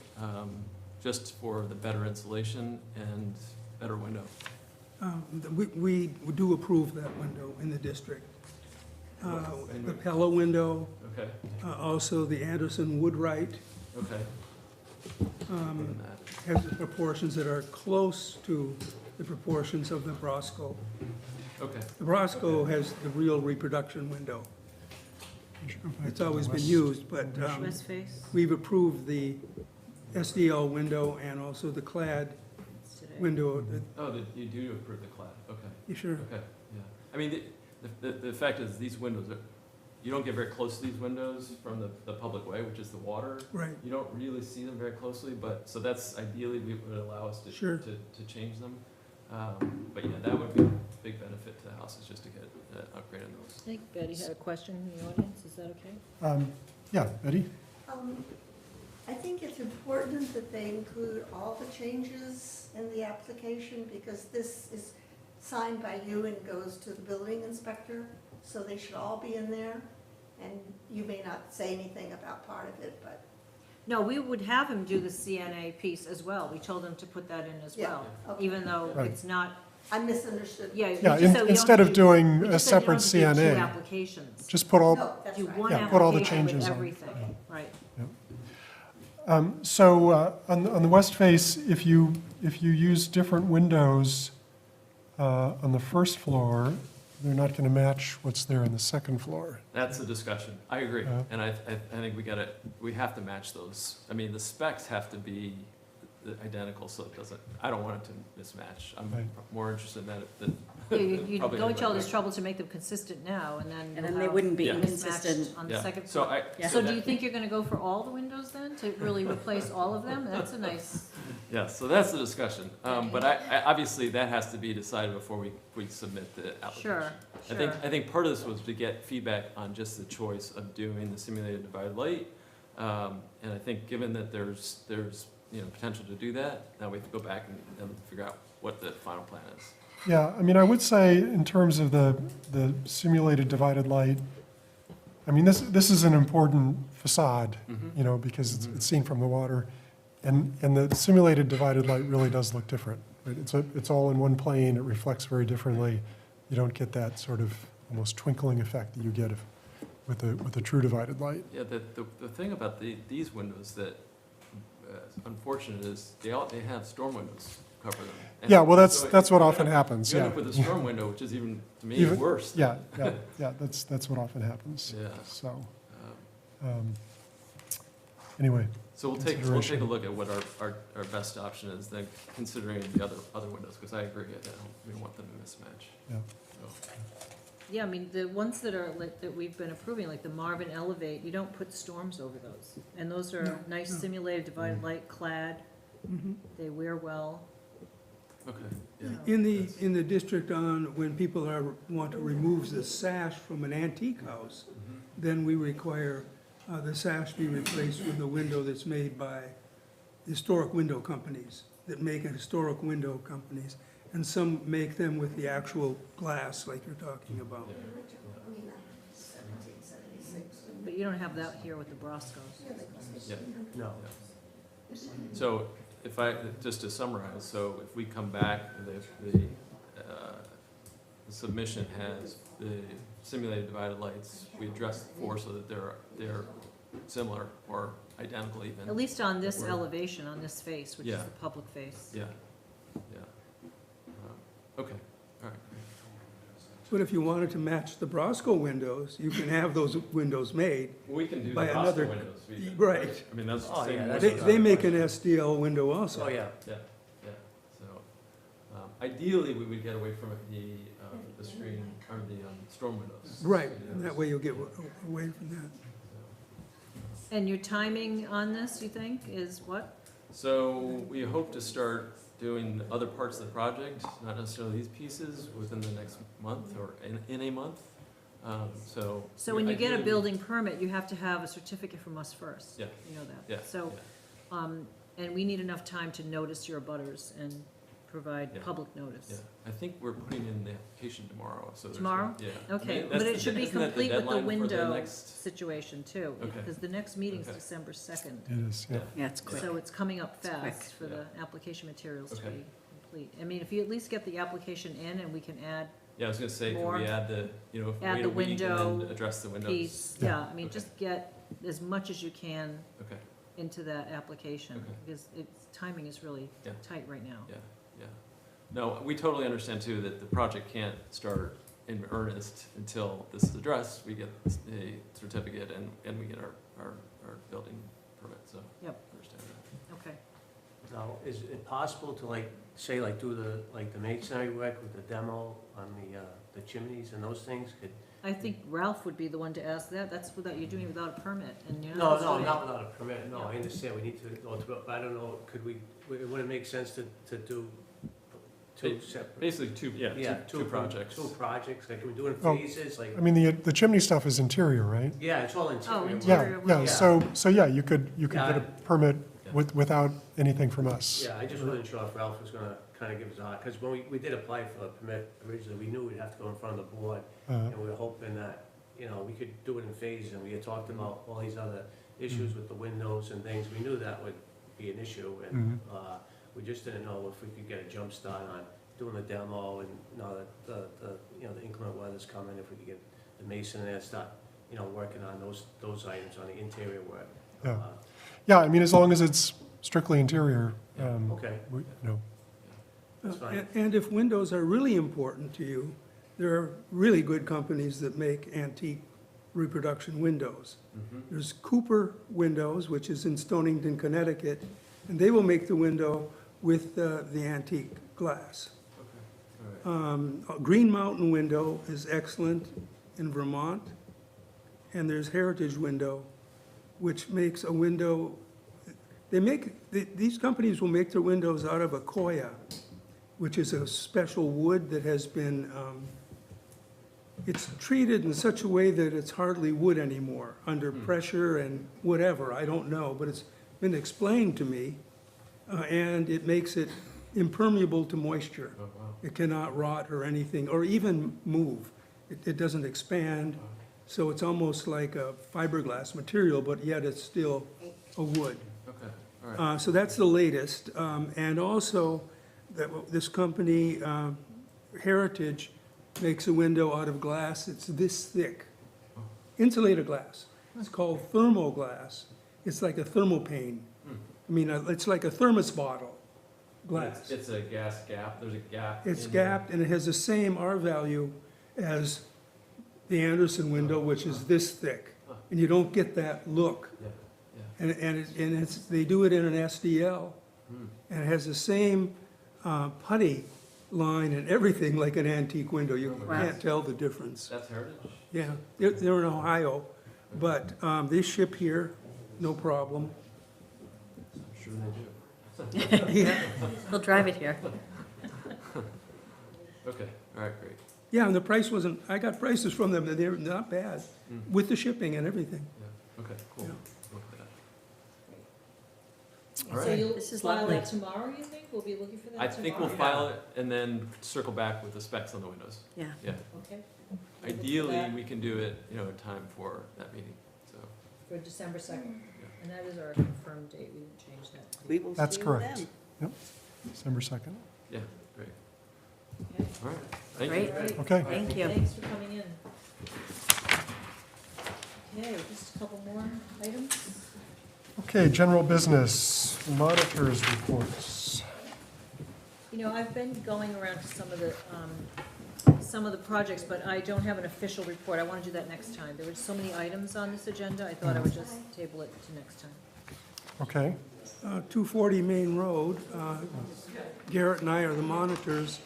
just for the better insulation and better window. We do approve that window in the district. And The Pella window, Okay, also the Anderson Woodwright, okay. um, has the proportions that are close to the proportions of the Brosco. Okay, The Brosco has the real reproduction window. It's always been used, but West face we've approved the SDL window and also the clad today. window. oh, you do approve the clad, okay, You sure? okay, yeah. I mean, the fact is, these windows you don't get very close to these windows from the public way, which is the water. Right. You don't really see them very closely, but, so that's ideally would allow us to, Sure. to change them. But yeah, that would be a big benefit to the house, is just to get an upgrade on those. I think Betty had a question in the audience, is that okay? Yeah, Betty? I think it's important that they include all the changes in the application, because this is signed by you and goes to the building inspector, so they should all be in there. and you may not say anything about part of it, but. No, we would have him do the CNA piece as well. We told him to put that in as Yeah, well, okay. even though Right. it's not, I misunderstood. yeah. Yeah, we just said we don't instead have of to- doing we a just said you don't separate have to do two CNA, applications. just put all, No, that's Do right. one Yeah, put all the application with changes on. everything, right. So on the west face, if you use different windows on the first floor, they're not going to match what's there on the second floor. That's the discussion. I agree. Yeah. And I think we have to match those. I mean, the specs have to be identical, so it doesn't, I don't want it to mismatch. I'm Right. more interested in that than. You're probably going to all anybody. this trouble to make them consistent now, and then And you'll then they have wouldn't be Yeah. inconsistent. mismatched on the Yeah. second So floor. Yeah. So do you think you're gonna go for all the windows then, to really replace all of them? That's a nice, Yeah, so that's the discussion. But I, obviously, that has to be decided before we submit the application. sure, I sure. think part of this was to get feedback on just the choice of doing the simulated divided light. And I think given that there's, potential to do that, now we have to go back and figure out what the final plan is. Yeah, I mean, I would say in terms of the simulated divided light, I mean, this is an important facade, because it's seen from the water. And the simulated divided light really does look different, right? It's all in one plane, it reflects very differently. You don't get that sort of almost twinkling effect that you get with a true divided light. Yeah, the thing about these windows that unfortunate is they have storm windows cover them. And Yeah, well, so that's what you often end up- happens, You end yeah. up with a storm window, which is even, to me, Even- worse. Yeah, that's what often happens. Yeah. So, anyway. So we'll take a consideration. look at what our best option is, then considering the other windows, because I agree, we don't want them to mismatch. Yeah. So, Yeah, I mean, the ones that are, that we've been approving, like the Marvin Elevate, you don't put storms over those. And those are nice simulated divided light clad, they wear well. Okay, yeah. In the district when people want to remove the sash from an antique house, then we require the sash be replaced with a window that's made by historic window companies, that make historic window companies. And some make them with the actual glass like you're talking about. But you don't have that here with the Broscos. Yeah. No. So just to summarize, so if we come back, the submission has the simulated divided lights, we address the four so that they're similar or identical even. At least on this Or- elevation, on this face, which is Yeah. the public face. Yeah, yeah. Okay, all right. But if you wanted to match the Brosco windows, you can have those windows made. We can do the By Brosco another- windows. Right. I mean, that's the Oh, same. yeah, windows that's- They on make the an project. SDL window also. Oh, yeah. Yeah, yeah. So ideally, we would get away from the screen, or the storm windows. Right, and that way you'll get away from that. And your timing on this, you think, is what? So we hope to start doing other parts of the project, not necessarily these pieces, within the next month or in a month. So. So when you get a ideally- building permit, you have to have a certificate from us first. Yeah. You know that. Yeah, So, yeah. and we need enough time to notice your butters and provide Yeah. public notice. Yeah, I think we're putting in the application tomorrow, so there's. Tomorrow? Yeah. Okay, I mean, but that's it should be isn't that complete with the deadline for window next- situation too. Okay. Because the next meeting's Okay. December 2nd. It is, yeah. Yeah, it's quick. So it's coming up It's quick. fast for the application materials to Okay. be complete. I mean, if you at least get the application in and we can add Yeah, I was gonna say, can More. we add the, Add wait the a week and window then address the windows? piece, yeah, I mean, just get as much as you can Okay, into that application, Okay. because its timing is really Yeah. tight right now. yeah, yeah. No, we totally understand too that the project can't start in earnest until this is addressed, we get a certificate and we get our building permit, so. Yep. Understand that. Okay. Now, is it possible to do the masonry work with the demo on the chimneys and those things? I think Ralph would be the one to ask that, that's without, you're doing it without a permit, and you're No, not. no, not without a permit, no, Yeah. I understand, we need to go through it, but I don't know, would it make sense to do two separate? Basically, two projects. Two projects, like, can we do it Oh, in phases, like? I mean, the chimney stuff is interior, right? Yeah, it's all interior. work. interior. Yeah, Interior yeah, so yeah, you could Yeah, get a permit without anything from us. Yeah, I just wasn't sure if Ralph was gonna kind of give us a, because when we did apply for a permit originally, we knew we'd have to go in front of the board, Uh, and we were hoping that you know, we could do it in phases, and we had talked about all these other issues with the windows and things. We knew that would be an issue, and we just didn't know if we could get a jump start on doing the demo, and now that you know, the inclement weather's coming, if we could get the mason in there, start, you know, working on those items on the interior work. Yeah. Yeah, I mean, as long as it's strictly interior, Okay, you know, that's fine. And if windows are really important to you, there are really good companies that make antique reproduction windows. There's Cooper Windows, which is in Stonington, Connecticut, and they will make the window with the antique glass. Green Mountain Window is excellent in Vermont, and there's Heritage Window, which makes a window, these companies will make their windows out of Akoya, which is a special wood that has been, it's treated in such a way that it's hardly wood anymore, under pressure and whatever, I don't know, but it's been explained to me, and it makes it impermeable to moisture. It cannot rot or anything, or even move. It doesn't expand, so it's almost like a fiberglass material, but yet it's still a wood. Okay, all right. So that's the latest, and also, this company, Heritage, makes a window out of glass, it's this thick, insulated glass. It's called thermoglass. It's like a thermopane. I mean, it's like a thermos bottle glass. It's a gas gap, there's a gap. It's in there. gapped, and it has the same R value as the Anderson window, which is this thick. And you don't get that look. Yeah, And it's, they do it in an SDL, and it has the same putty line and everything like an antique window. You can't tell the difference. That's Heritage? Yeah, they're in Ohio, but they ship here, no problem. I'm sure they do. Yeah, They'll drive it here. Okay, all right, great. yeah, and the price wasn't, I got prices from them, and they're not bad, with the shipping and everything. Yeah, okay, cool. Yeah. Look at that. So right. you'll This is file lovely. that tomorrow, you think? We'll be looking for that I tomorrow? think we'll file it and then circle back with the specs on the windows. Yeah. Yeah. Okay. Ideally, we can do it, you know, in time for that meeting, so. For December 2nd, and that is our confirmed date, we didn't change that. We will that's see correct. them. Yep, December 2nd. Yeah, great. Okay. All right, thank you. Great. Okay. Thank you. Thanks for coming in. Okay, just a couple more items. Okay, general business, monitors reports. You know, I've been going around to some of the projects, but I don't have an official report. I want to do that next time. There were so many items on this agenda, I thought I would just table it to next time. Okay, 240 Main Road, Garrett and I are the monitors.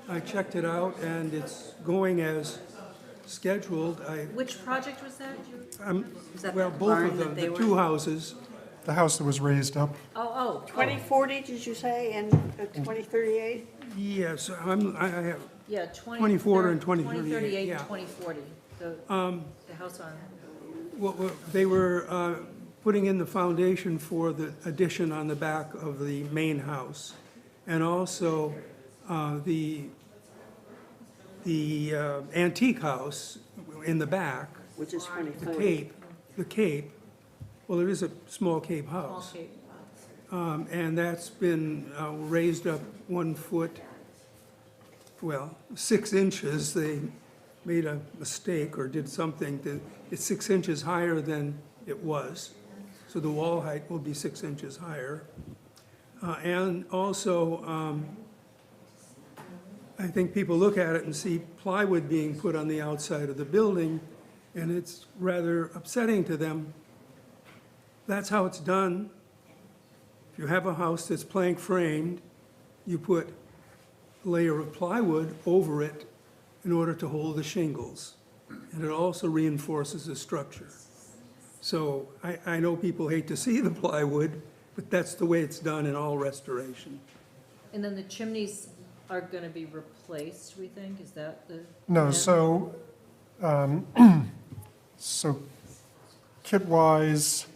I checked it out, and it's going as scheduled. Which project was that? Is that Well, the both barn of that them, they the were? two houses. the house that was raised up, Oh, 2040, did you say, and 2038? Yes, I have, yeah, 2040 and 2038, 2038 yeah. and 2040, the house on, they were putting in the foundation for the addition on the back of the main house. And also, the antique house in the back, Which is the 2040. Cape, well, there is a small Cape small house. shape. And that's been raised up 1 foot, well, 6 inches. They made a mistake or did something. It's 6 inches higher than it was. So the wall height will be 6 inches higher. And also, I think people look at it and see plywood being put on the outside of the building, and it's rather upsetting to them. That's how it's done. If you have a house that's plank framed, you put a layer of plywood over it in order to hold the shingles. And it also reinforces the structure. So I know people hate to see the plywood, but that's the way it's done in all restoration. And then the chimneys are gonna be replaced, we think, is that the? no, plan? so, so Kitwise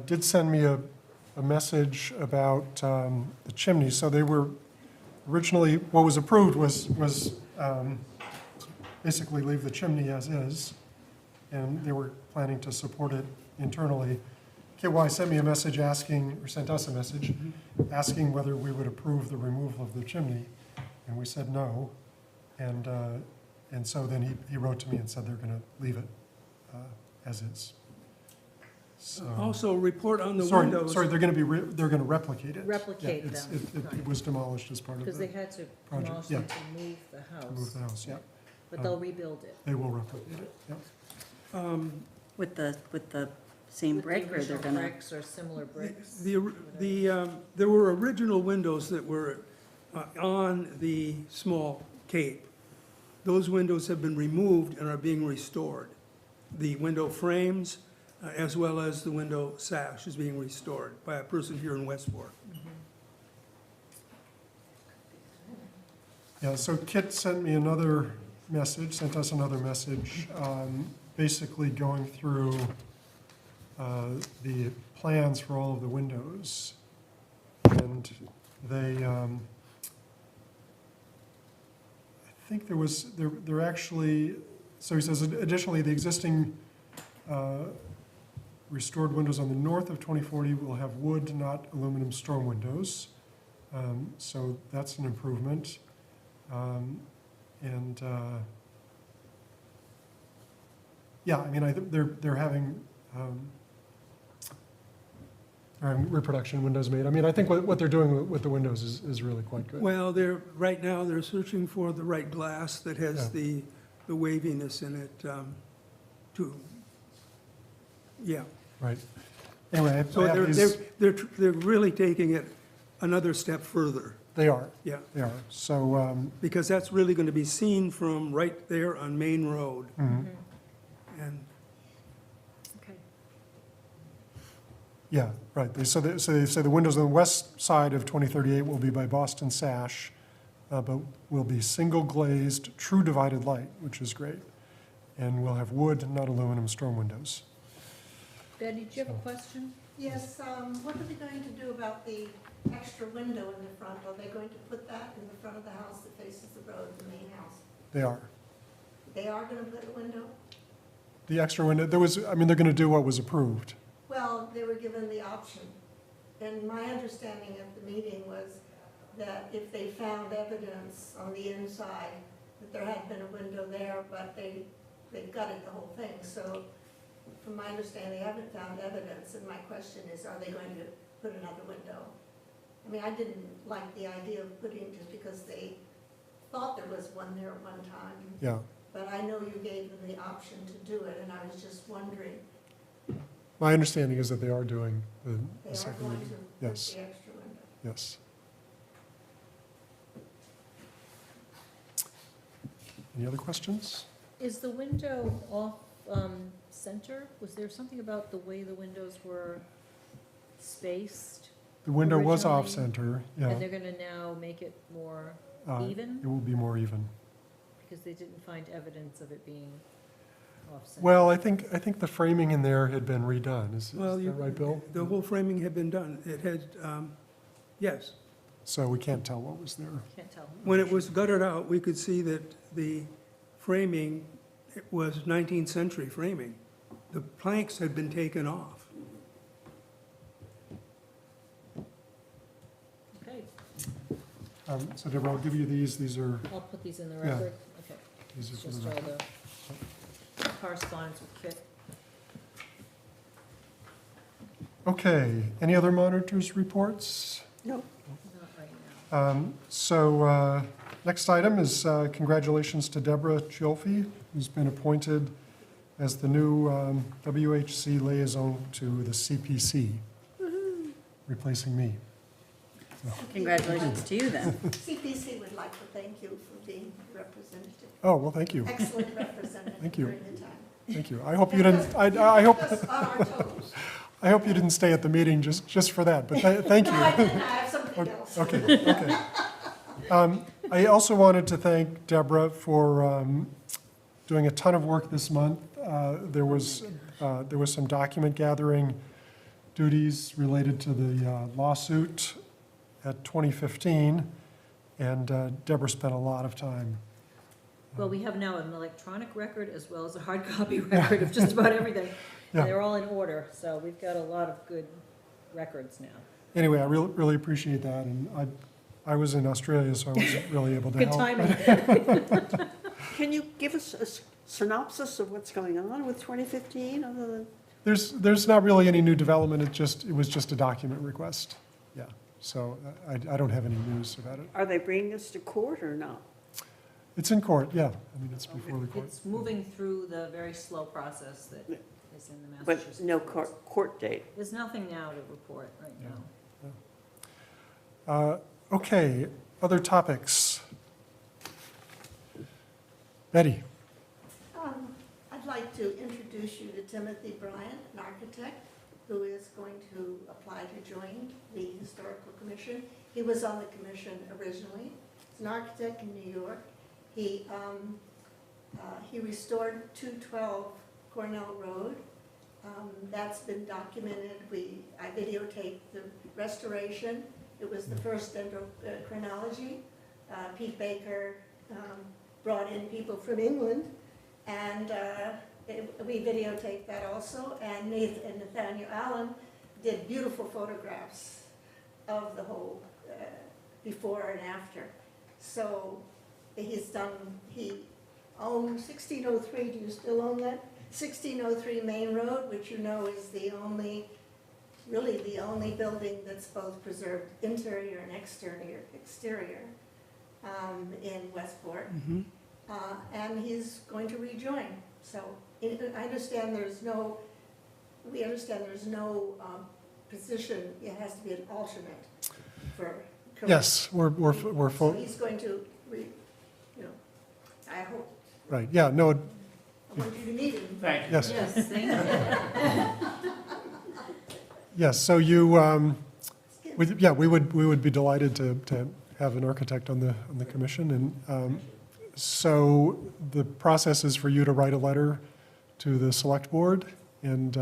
did send me a message about the chimney. So they were, originally, what was approved was basically leave the chimney as is. and they were planning to support it internally. KY sent me a message asking, or sent us a message, asking whether we would approve the removal of the chimney, and we said no. And so then he wrote to me and said they're going to leave it as is. So, Also, report on the sorry, windows. sorry, they're going to be, they're going to replicate it. Replicate Yeah, it's- them, It was demolished as part of the Because they had to project, demolish yeah. them to move the house. To move the house, yeah. But they'll rebuild it. They will replicate it, yeah. With the same With the brick, or they're original gonna? bricks or similar bricks. There were original windows that were on the small cape. Those windows have been removed and are being restored. The window frames, as well as the window sash, is being restored by a person here in Westport. Yeah, so Kit sent me another message, sent us another message, basically going through the plans for all of the windows. And they, I think they're actually, so he says additionally, the existing restored windows on the north of 2040 will have wood, not aluminum storm windows. So that's an improvement. Yeah, I mean, I think they're having reproduction windows made. I mean, I think what they're doing with the windows is really quite good. Well, right now, they're searching for the right glass that has the waviness in it, yeah. Right. Anyway, So they're really taking it another step further. They are. Yeah. They are. So, Because that's really going to be seen from right there on Main Road. mhm. And Okay. Yeah, right. So they say the windows on the west side of 2038 will be by Boston Sash, but will be single glazed, true divided light, which is great. And we'll have wood, not aluminum storm windows. Betty, do you have a question? Yes, what are they going to do about the extra window in the front? Are they going to put that in the front of the house that faces the road, the main house? They are. They are going to put a window? The extra window, they're going to do what was approved. Well, they were given the option. And my understanding at the meeting was that if they found evidence on the inside that there had been a window there, but they gutted the whole thing. So from my understanding, they haven't found evidence, and my question is, are they going to put another window? I mean, I didn't like the idea of putting, just because they thought there was one there at one time. Yeah. But I know you gave them the option to do it, and I was just wondering, My understanding is that they are doing they the are second going window. to put Yes, the extra window. yes. Any other questions? Is the window off center? Was there something about the way the windows were spaced? The window was originally? off-center, yeah. And they're gonna now make it more even? It will be more even. Because they didn't find evidence of it being off center. Well, I think the framing in there had been redone. Is Well, that right, Bill? the whole framing had been done. It had, yes. So we can't tell what was there. Can't tell. When it was gutted out, we could see that the framing, it was 19th century framing. The planks had been taken off. Okay, So Deborah, I'll give you these. These are, I'll put these in the Yeah. record. Okay. These are for Just the all record. the correspondence with Kit. Okay, any other monitors' reports? No. Not right now. So next item is congratulations to Deborah Chiolfi, who's been appointed as the new WHC liaison to the CPC, replacing me. Congratulations to you then. CPC would like to thank you for being representative. Oh, well, thank you. Excellent representative Thank you. during the time. Thank you. I hope you didn't, I hope, Kept us on our toes. I hope you didn't stay at the meeting just for that, but thank you. No, I didn't, I have something else. Okay. I also wanted to thank Deborah for doing a ton of work this month. There was some document gathering duties related to the lawsuit at 2015, and Deborah spent a lot of time Well, we have now an electronic record as well as a hard copy record of just about everything. Yeah. They're all in order, so we've got a lot of good records now. Anyway, I really appreciate that, and I was in Australia, so I wasn't really able to Good help. timing. Can you give us a synopsis of what's going on with 2015, other than? There's not really any new development, it was just a document request, yeah. So I don't have any news about it. Are they bringing us to court or not? It's in court, yeah. I mean, it's before the court. It's moving through the very slow process that is in the But Massachusetts. no courts. court date? There's nothing now to report right now. Okay, other topics? Betty? I'd like to introduce you to Timothy Bryant, an architect, who is going to apply to join the Historical Commission. He was on the commission originally. He's an architect in New York. He restored 212 Cornell Road. That's been documented. I videotaped the restoration. It was the first dendrochronology. Pete Baker brought in people from England, and we videotaped that also. And Nathaniel Allen did beautiful photographs of the whole before and after. So he owned 1603, do you still own that? 1603 Main Road, which you know is really the only building that's both preserved interior and exterior in Westport. And he's going to rejoin. So I understand we understand there's no position, it has to be an alternate for. Yes, we're So full, he's going to, I hope, right, yeah, no, I want you to meet him. Thank you. yes. Yes, thank you. Yes, so we would be delighted to have an architect on the commission, and so the process is for you to write a letter to the select board and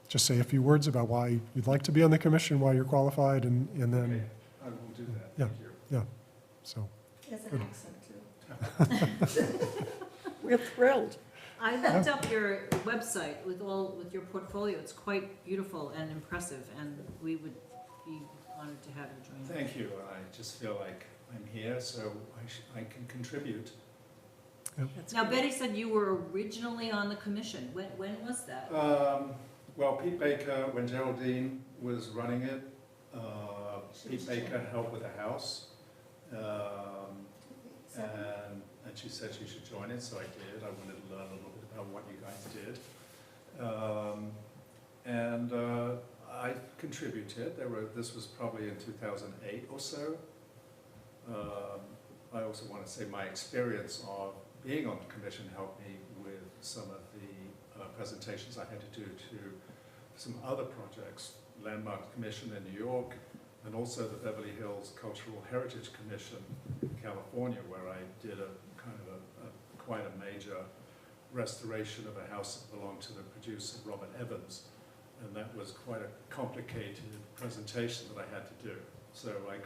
just say a few words about why you'd like to be on the commission, why you're qualified, and then, Okay, I will do that. yeah, Thank you. yeah, so. He has an accent too. We're thrilled. I looked up your website with your portfolio. It's quite beautiful and impressive, and we would be honored to have you join. Thank you. I just feel like I'm here, so I can contribute. Now, Betty said you were originally on the commission. When was that? Well, Pete Baker, when Geraldine was running it, Pete Baker helped with the house. And she said she should join it, so I did. I wanted to learn a little bit about what you guys did. I contributed. This was probably in 2008 or so. I also want to say my experience of being on the commission helped me with some of the presentations I had to do to some other projects, Landmark Commission in New York, and also the Beverly Hills Cultural Heritage Commission in California, where I did quite a major restoration of a house that belonged to the producer Robert Evans, and that was quite a complicated presentation that I had to do. So I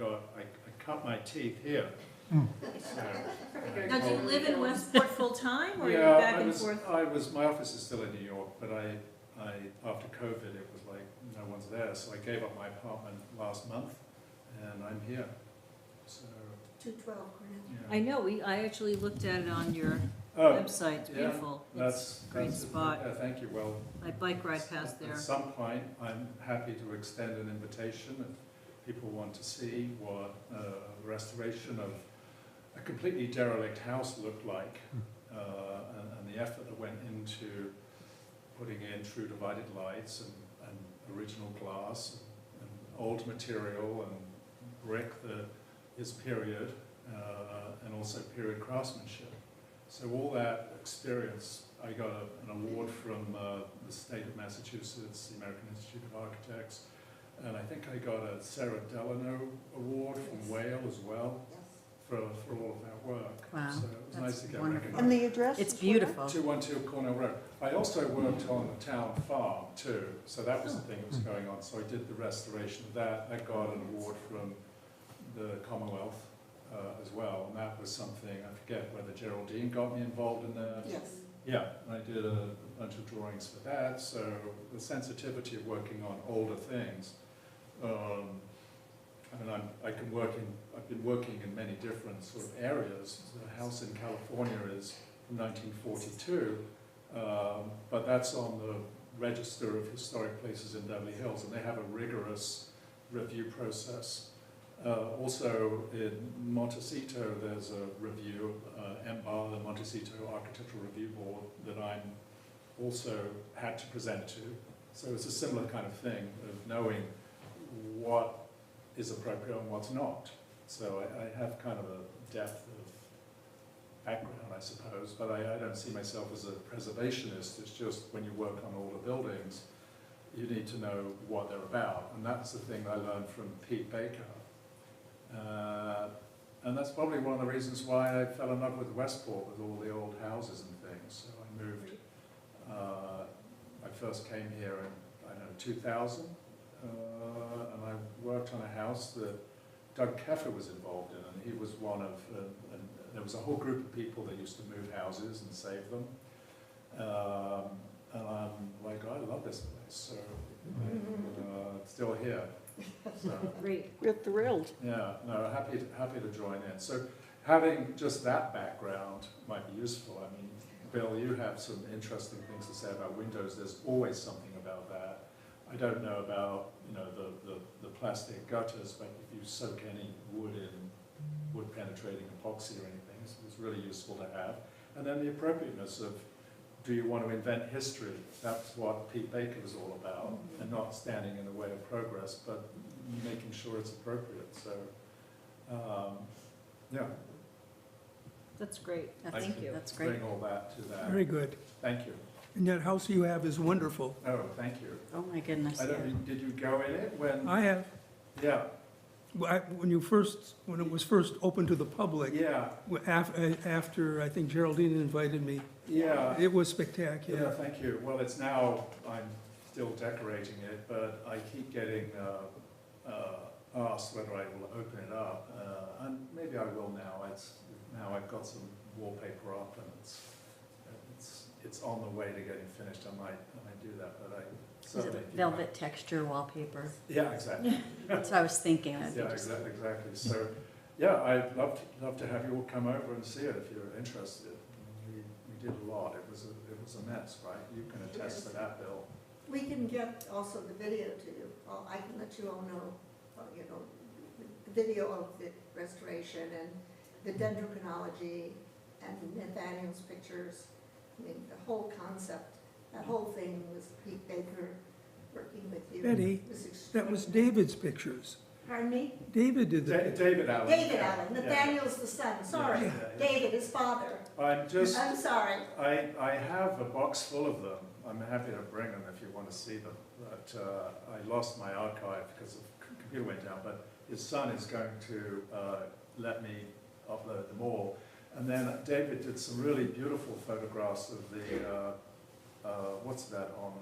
cut my teeth here. Now, do you live in Westport full-time, or are you Yeah, back and forth? my office is still in New York, but after COVID, it was like no one's there, so I gave up my apartment last month, and I'm here. So, 212 Cornell. yeah. I know, I actually looked at it on your website. It's Yeah, beautiful. It's a great spot. Yeah, thank you. Well, My bike ride past there. at some point, I'm happy to extend an invitation if people want to see what the restoration of a completely derelict house looked like, and the effort that went into putting in true divided lights and original glass and old material and brick that is period, and also period craftsmanship. So all that experience, I got an award from the state of Massachusetts, the American Institute of Architects, and I think I got a Sarah Delano Award from Wales as well for all of that work. Wow, So it was that's nice to get wonderful. recognized. And the address? It's is where? beautiful. 212 Cornell Road. I also worked on the town farm too, so that was the thing that was going on. So I did the restoration of that. I got an award from the Commonwealth as well, and that was something, I think forget whether Geraldine got me involved in that. Yes. Yeah, I did a bunch of drawings for that, so the sensitivity of working on older things. I mean, I've been working in many different sort of areas. The house in California is from 1942, but that's on the Register of Historic Places in Beverly Hills, and they have a rigorous review process. Also in Montecito, there's a review, MBAR, the Montecito Architectural Review Board, that I'm also had to present to. So it's a similar kind of thing of knowing what is appropriate and what's not. So I have kind of a depth of background, I suppose, but I don't see myself as a preservationist. It's just when you work on older buildings, you need to know what they're about. And that's the thing I learned from Pete Baker. And that's probably one of the reasons why I fell in love with Westport, with all the old houses and things. So I moved, I first came here in, I don't know, 2000, and I worked on a house that Doug Keffer was involved in, and he was one of, and there was a whole group of people that used to move houses and save them. And I'm like, I love this place, so it's still here. So, Great. We're thrilled. yeah, no, happy to join in. So having just that background might be useful. I mean, Bill, you have some interesting things to say about windows. There's always something about that. I don't know about, you know, the plastic gutters, but if you soak any wood in wood penetrating epoxy or anything, so it's really useful to have. And then the appropriateness of, do you want to invent history? That's what Pete Baker was all about, and not standing in the way of progress, but making sure it's appropriate. So, yeah. That's great, I thank can you. That's great. Bring all that to that. Very good. Thank you. And that house you have is wonderful. Oh, thank you. Oh, my goodness, I yeah. don't, did you go in it when? I have, Yeah, when it was first open to the public, yeah, after, I think Geraldine invited me, yeah. it was Yeah, spectacular. thank you. Well, it's now, I'm still decorating it, but I keep getting asked whether I will open it up. And maybe I will now. Now I've got some wallpaper up, and it's on the way to getting finished. I might do that, but Is certainly. it velvet texture wallpaper? Yeah, exactly. That's what I was thinking. Yeah, exactly. So, yeah, I'd love to have you all come over and see it if you're interested. We did a lot. It was a mess, right? You can attest to that, Bill. We can get also the video to you. I can let you all know, you know, the video of the restoration and the dendrochronology and Nathaniel's pictures. I mean, the whole concept, that whole thing was Pete Baker working with you. Betty, It was that was extraordinary. David's pictures. Pardon me? David did that. David Allen. David yeah, Allen, yeah. Nathaniel's the son, sorry. Yeah, yeah. David, his father. I'm just, I'm sorry. I have a box full of them. I'm happy to bring them if you want to see them. But I lost my archive because the computer went down. But his son is going to let me upload them all. And then David did some really beautiful photographs of the, what's that on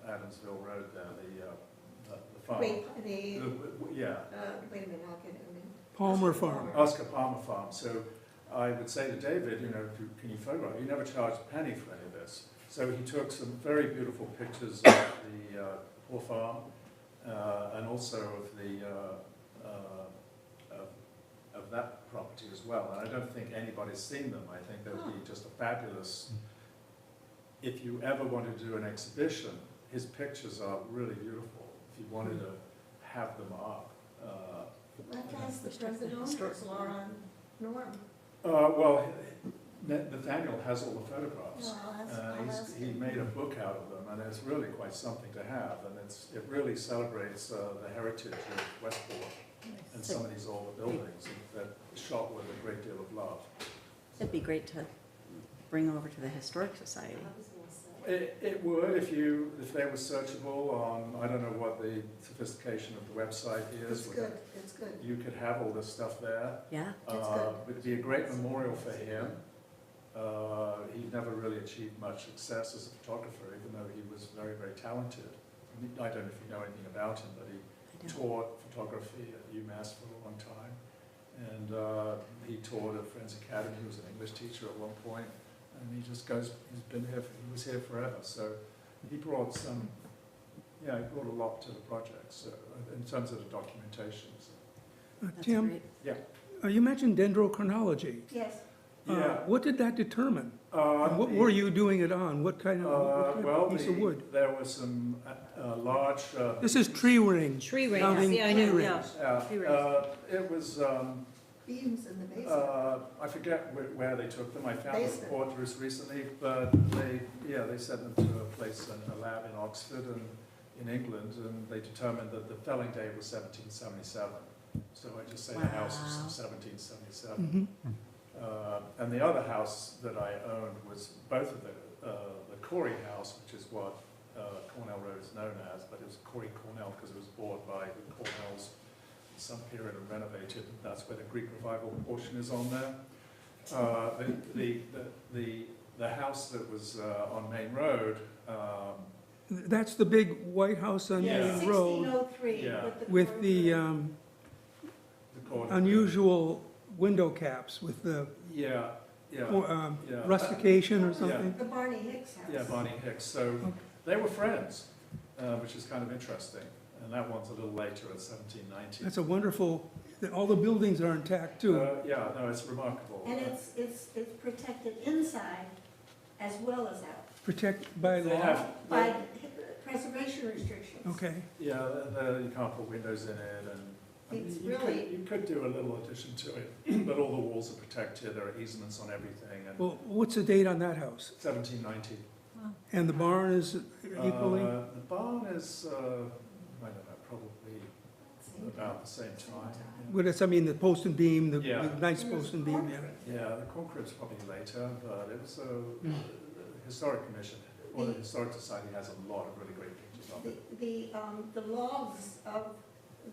Adamsville Road there, the farm. Wait, Yeah. wait a minute, I'll get it. Palmer Farm. Oscar Palmer Farm. So I would say to David, you know, can you photograph? He never charged a penny for any of this. So he took some very beautiful pictures of the poor farm and also of the of that property as well. And I don't think anybody's seen them. I think they'll be just a fabulous. If you ever want to do an exhibition, his pictures are really beautiful. If you wanted to have them up. I've asked the present owners, Laura and Norm. Well, Nathaniel has all the photographs. Well, I'll ask He him. made a book out of them, and it's really quite something to have. And it really celebrates the heritage of Westport and some of these older buildings that are shot with a great deal of love. It'd be great to bring over to the Historic Society. It would if they were searchable on, I don't know what the sophistication of the website is. It's good, it's good. You could have all this stuff there. Yeah, It's good. It'd be a great memorial for him. He never really achieved much success as a photographer, even though he was very, very talented. I don't know if you know anything about him, but he taught photography at UMass for a long time. And he taught at Friends Academy, he was an English teacher at one point, and he just goes, he was here forever, so he brought some, he brought a lot to the project, so, in terms of the documentation, so. Tim, Yeah. you mentioned dendrochronology. Yes. Yeah. What did that determine? And what were you doing it on? What kind Well, of piece of wood? there was some large. This is tree ring. Tree rings, counting yeah, I tree know, rings. yeah. Tree rings. It was, Beams in the basement. I forget where they took them, I found the Basement. report just recently, but they sent them to a place, in a lab in Oxford and in England, and they determined that the felling date was 1777. So I just say the house was from 1777. And the other house that I owned was both of the Corey house, which is what Cornell Road is known as, but it was Corey Cornell because it was bought by the Cornells in some period and renovated. That's where the Greek Revival portion is on there. The house that was on Main Road. That's the big white house on Yeah. Main Road 1603 Yeah. with the corner. unusual window caps with the Yeah, yeah. Yeah. rustication or something. The Barney Hicks house. Yeah, Barney Hicks. So they were friends, which is kind of interesting. And that one's a little later at 1790. That's a wonderful, all the buildings are intact too. Yeah, no, it's remarkable. And it's protected inside as well as out Protected by They law. have- by preservation restrictions. Okay. Yeah, you can't put windows in it, and I mean, It's you really- could do a little addition to it, but all the walls are protected, there are easements on everything, and Well, what's the date on that house? 1790. And the barn is equally? The barn is, I don't know, probably about the same time. Well, that's, I mean, the post and beam, the Yeah. nice post and beam, yeah. Yeah, the corn crib's probably later, but it was the Historic Commission, or the Historic Society has a lot of really great pictures of it. The logs of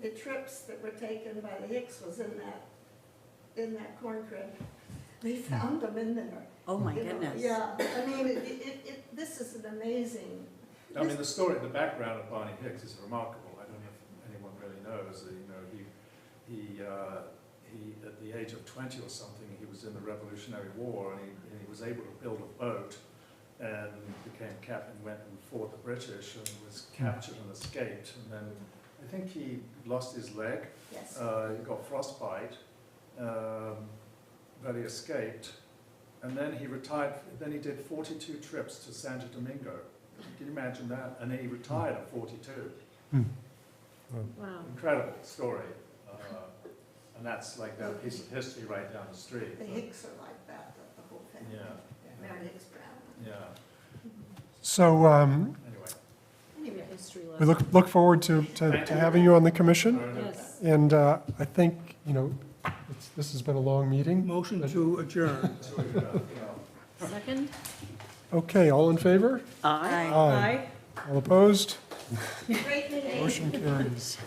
the trips that were taken by the Hicks was in that corn crib. They found them in there. Oh, my You know, goodness. Yeah, I mean, this is an amazing. I mean, the story, the background of Barney Hicks is remarkable. I don't know if anyone really knows. He at the age of 20 or something, he was in the Revolutionary War, and he was able to build a boat and became captain, went and fought the British, and was captured and escaped. And then I think he lost his leg. Yes. He got frostbite, but he escaped. And then he retired. Then he did 42 trips to Santo Domingo. Can you imagine that? And then he retired at 42. Wow. Incredible story. And that's like that piece of history right down the street. The Hicks are like that, the whole family. Yeah. Mary Hicks Brown. Yeah. So Anyway. Anyway, history we lesson. look forward to having you on the commission. Yes. And I think, this has been a long meeting. Motion to adjourn. Second? Okay, all in favor? Aye. All opposed? Great meeting. Motion carries.